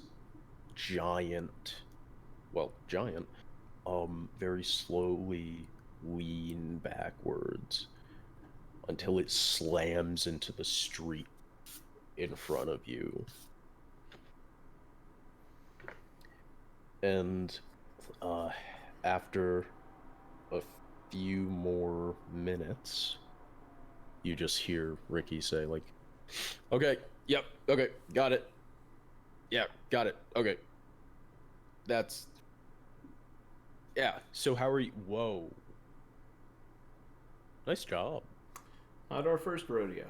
A: giant, very slowly lean backwards until it slams into the street in front of you. And after a few more minutes, you just hear Ricky say, like, okay, yep, okay, got it. Yeah, got it, okay. That's... Yeah, so how are you... Whoa. Nice job.
B: Not our first rodeo.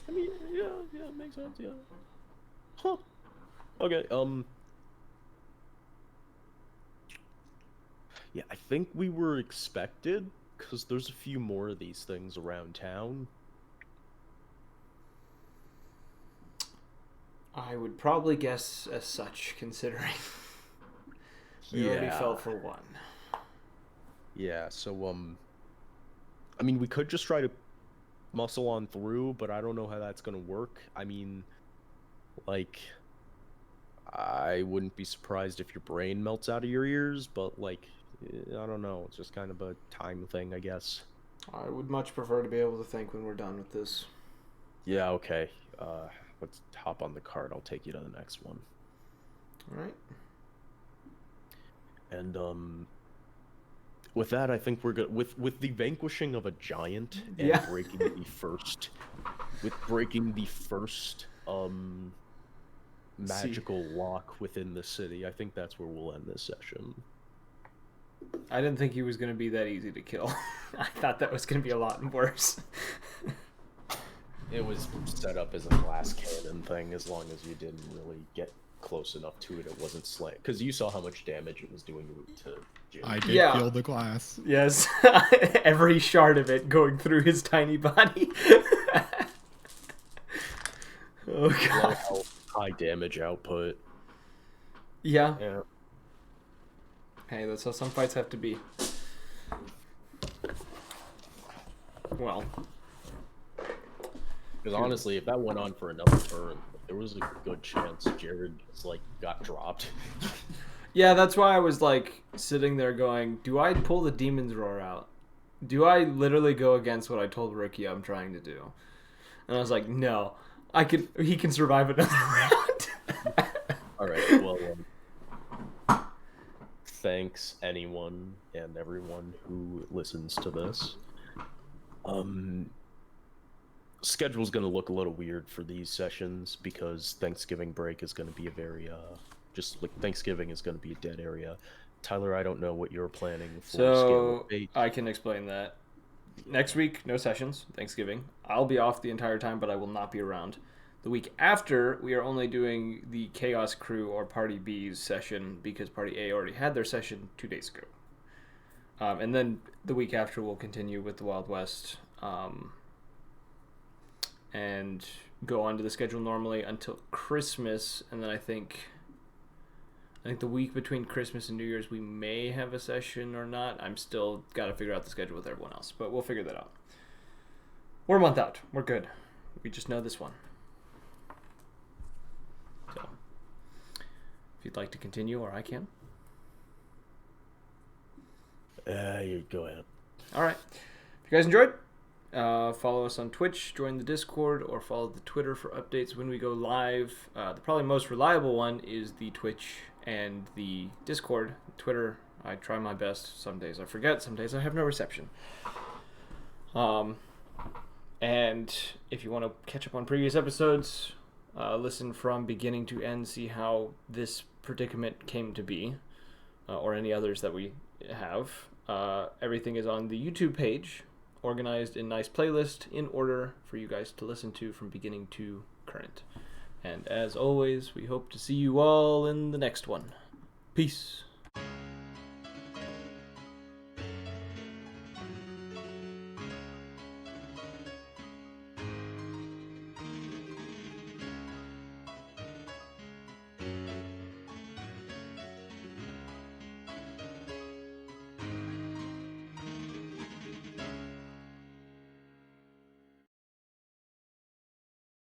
A: I mean, yeah, it makes sense, yeah. Huh. Okay, yeah, I think we were expected, because there's a few more of these things around town.
B: I would probably guess as such, considering we already fell for one.
A: Yeah, so, I mean, we could just try to muscle on through, but I don't know how that's gonna work. I mean, like, I wouldn't be surprised if your brain melts out of your ears, but, like, I don't know. It's just kind of a time thing, I guess.
B: I would much prefer to be able to think when we're done with this.
A: Yeah, okay. Let's hop on the cart. I'll take you to the next one.
B: All right.
A: And, with that, I think we're good. With the vanquishing of a giant and
B: Yeah.
A: breaking the first, magical lock within the city, I think that's where we'll end this session.
B: I didn't think he was going to be that easy to kill. I thought that was going to be a lot worse.
A: It was set up as a glass cannon thing. As long as you didn't really get close enough to it, it wasn't slaying. Because you saw how much damage it was doing to Jim.
C: I did
B: Yeah.
C: feel the glass.
B: Yes. Every shard of it going through his tiny body. Oh, God.
A: High damage output.
B: Yeah.
A: Yeah.
B: Hey, that's how some fights have to be. Well.
A: Because honestly, if that went on for another turn, there was a good chance Jared just, like, got dropped.
B: Yeah, that's why I was, like, sitting there going, do I pull the Demon's Roar out? Do I literally go against what I told Ricky I'm trying to do? And I was like, no. He can survive another round.
A: Alright, well, thanks anyone and everyone who listens to this. Schedule's gonna look a little weird for these sessions because Thanksgiving break is gonna be a very just like Thanksgiving is gonna be a dead area. Tyler, I don't know what you're planning for
B: So
A: Scale 8.
B: I can explain that. Next week, no sessions, Thanksgiving. I'll be off the entire time, but I will not be around. The week after, we are only doing the Chaos Crew or Party B's session because Party A already had their session 2 days ago. And then the week after, we'll continue with the Wild West and go on to the schedule normally until Christmas. And then I think the week between Christmas and New Year's, we may have a session or not. I'm still got to figure out the schedule with everyone else, but we'll figure that out. We're a month out. We're good. We just know this one. So, if you'd like to continue, or I can.
A: You go ahead.
B: All right. If you guys enjoyed, follow us on Twitch, join the Discord, or follow the Twitter for updates when we go live. The probably most reliable one is the Twitch and the Discord. Twitter, I try my best. Some days I forget. Some days I have no reception. And if you want to catch up on previous episodes, listen from beginning to end, see how this predicament came to be, or any others that we have. Everything is on the YouTube page, organized in nice playlist in order for you guys to listen to from beginning to current. And as always, we hope to see you all in the next one. Peace.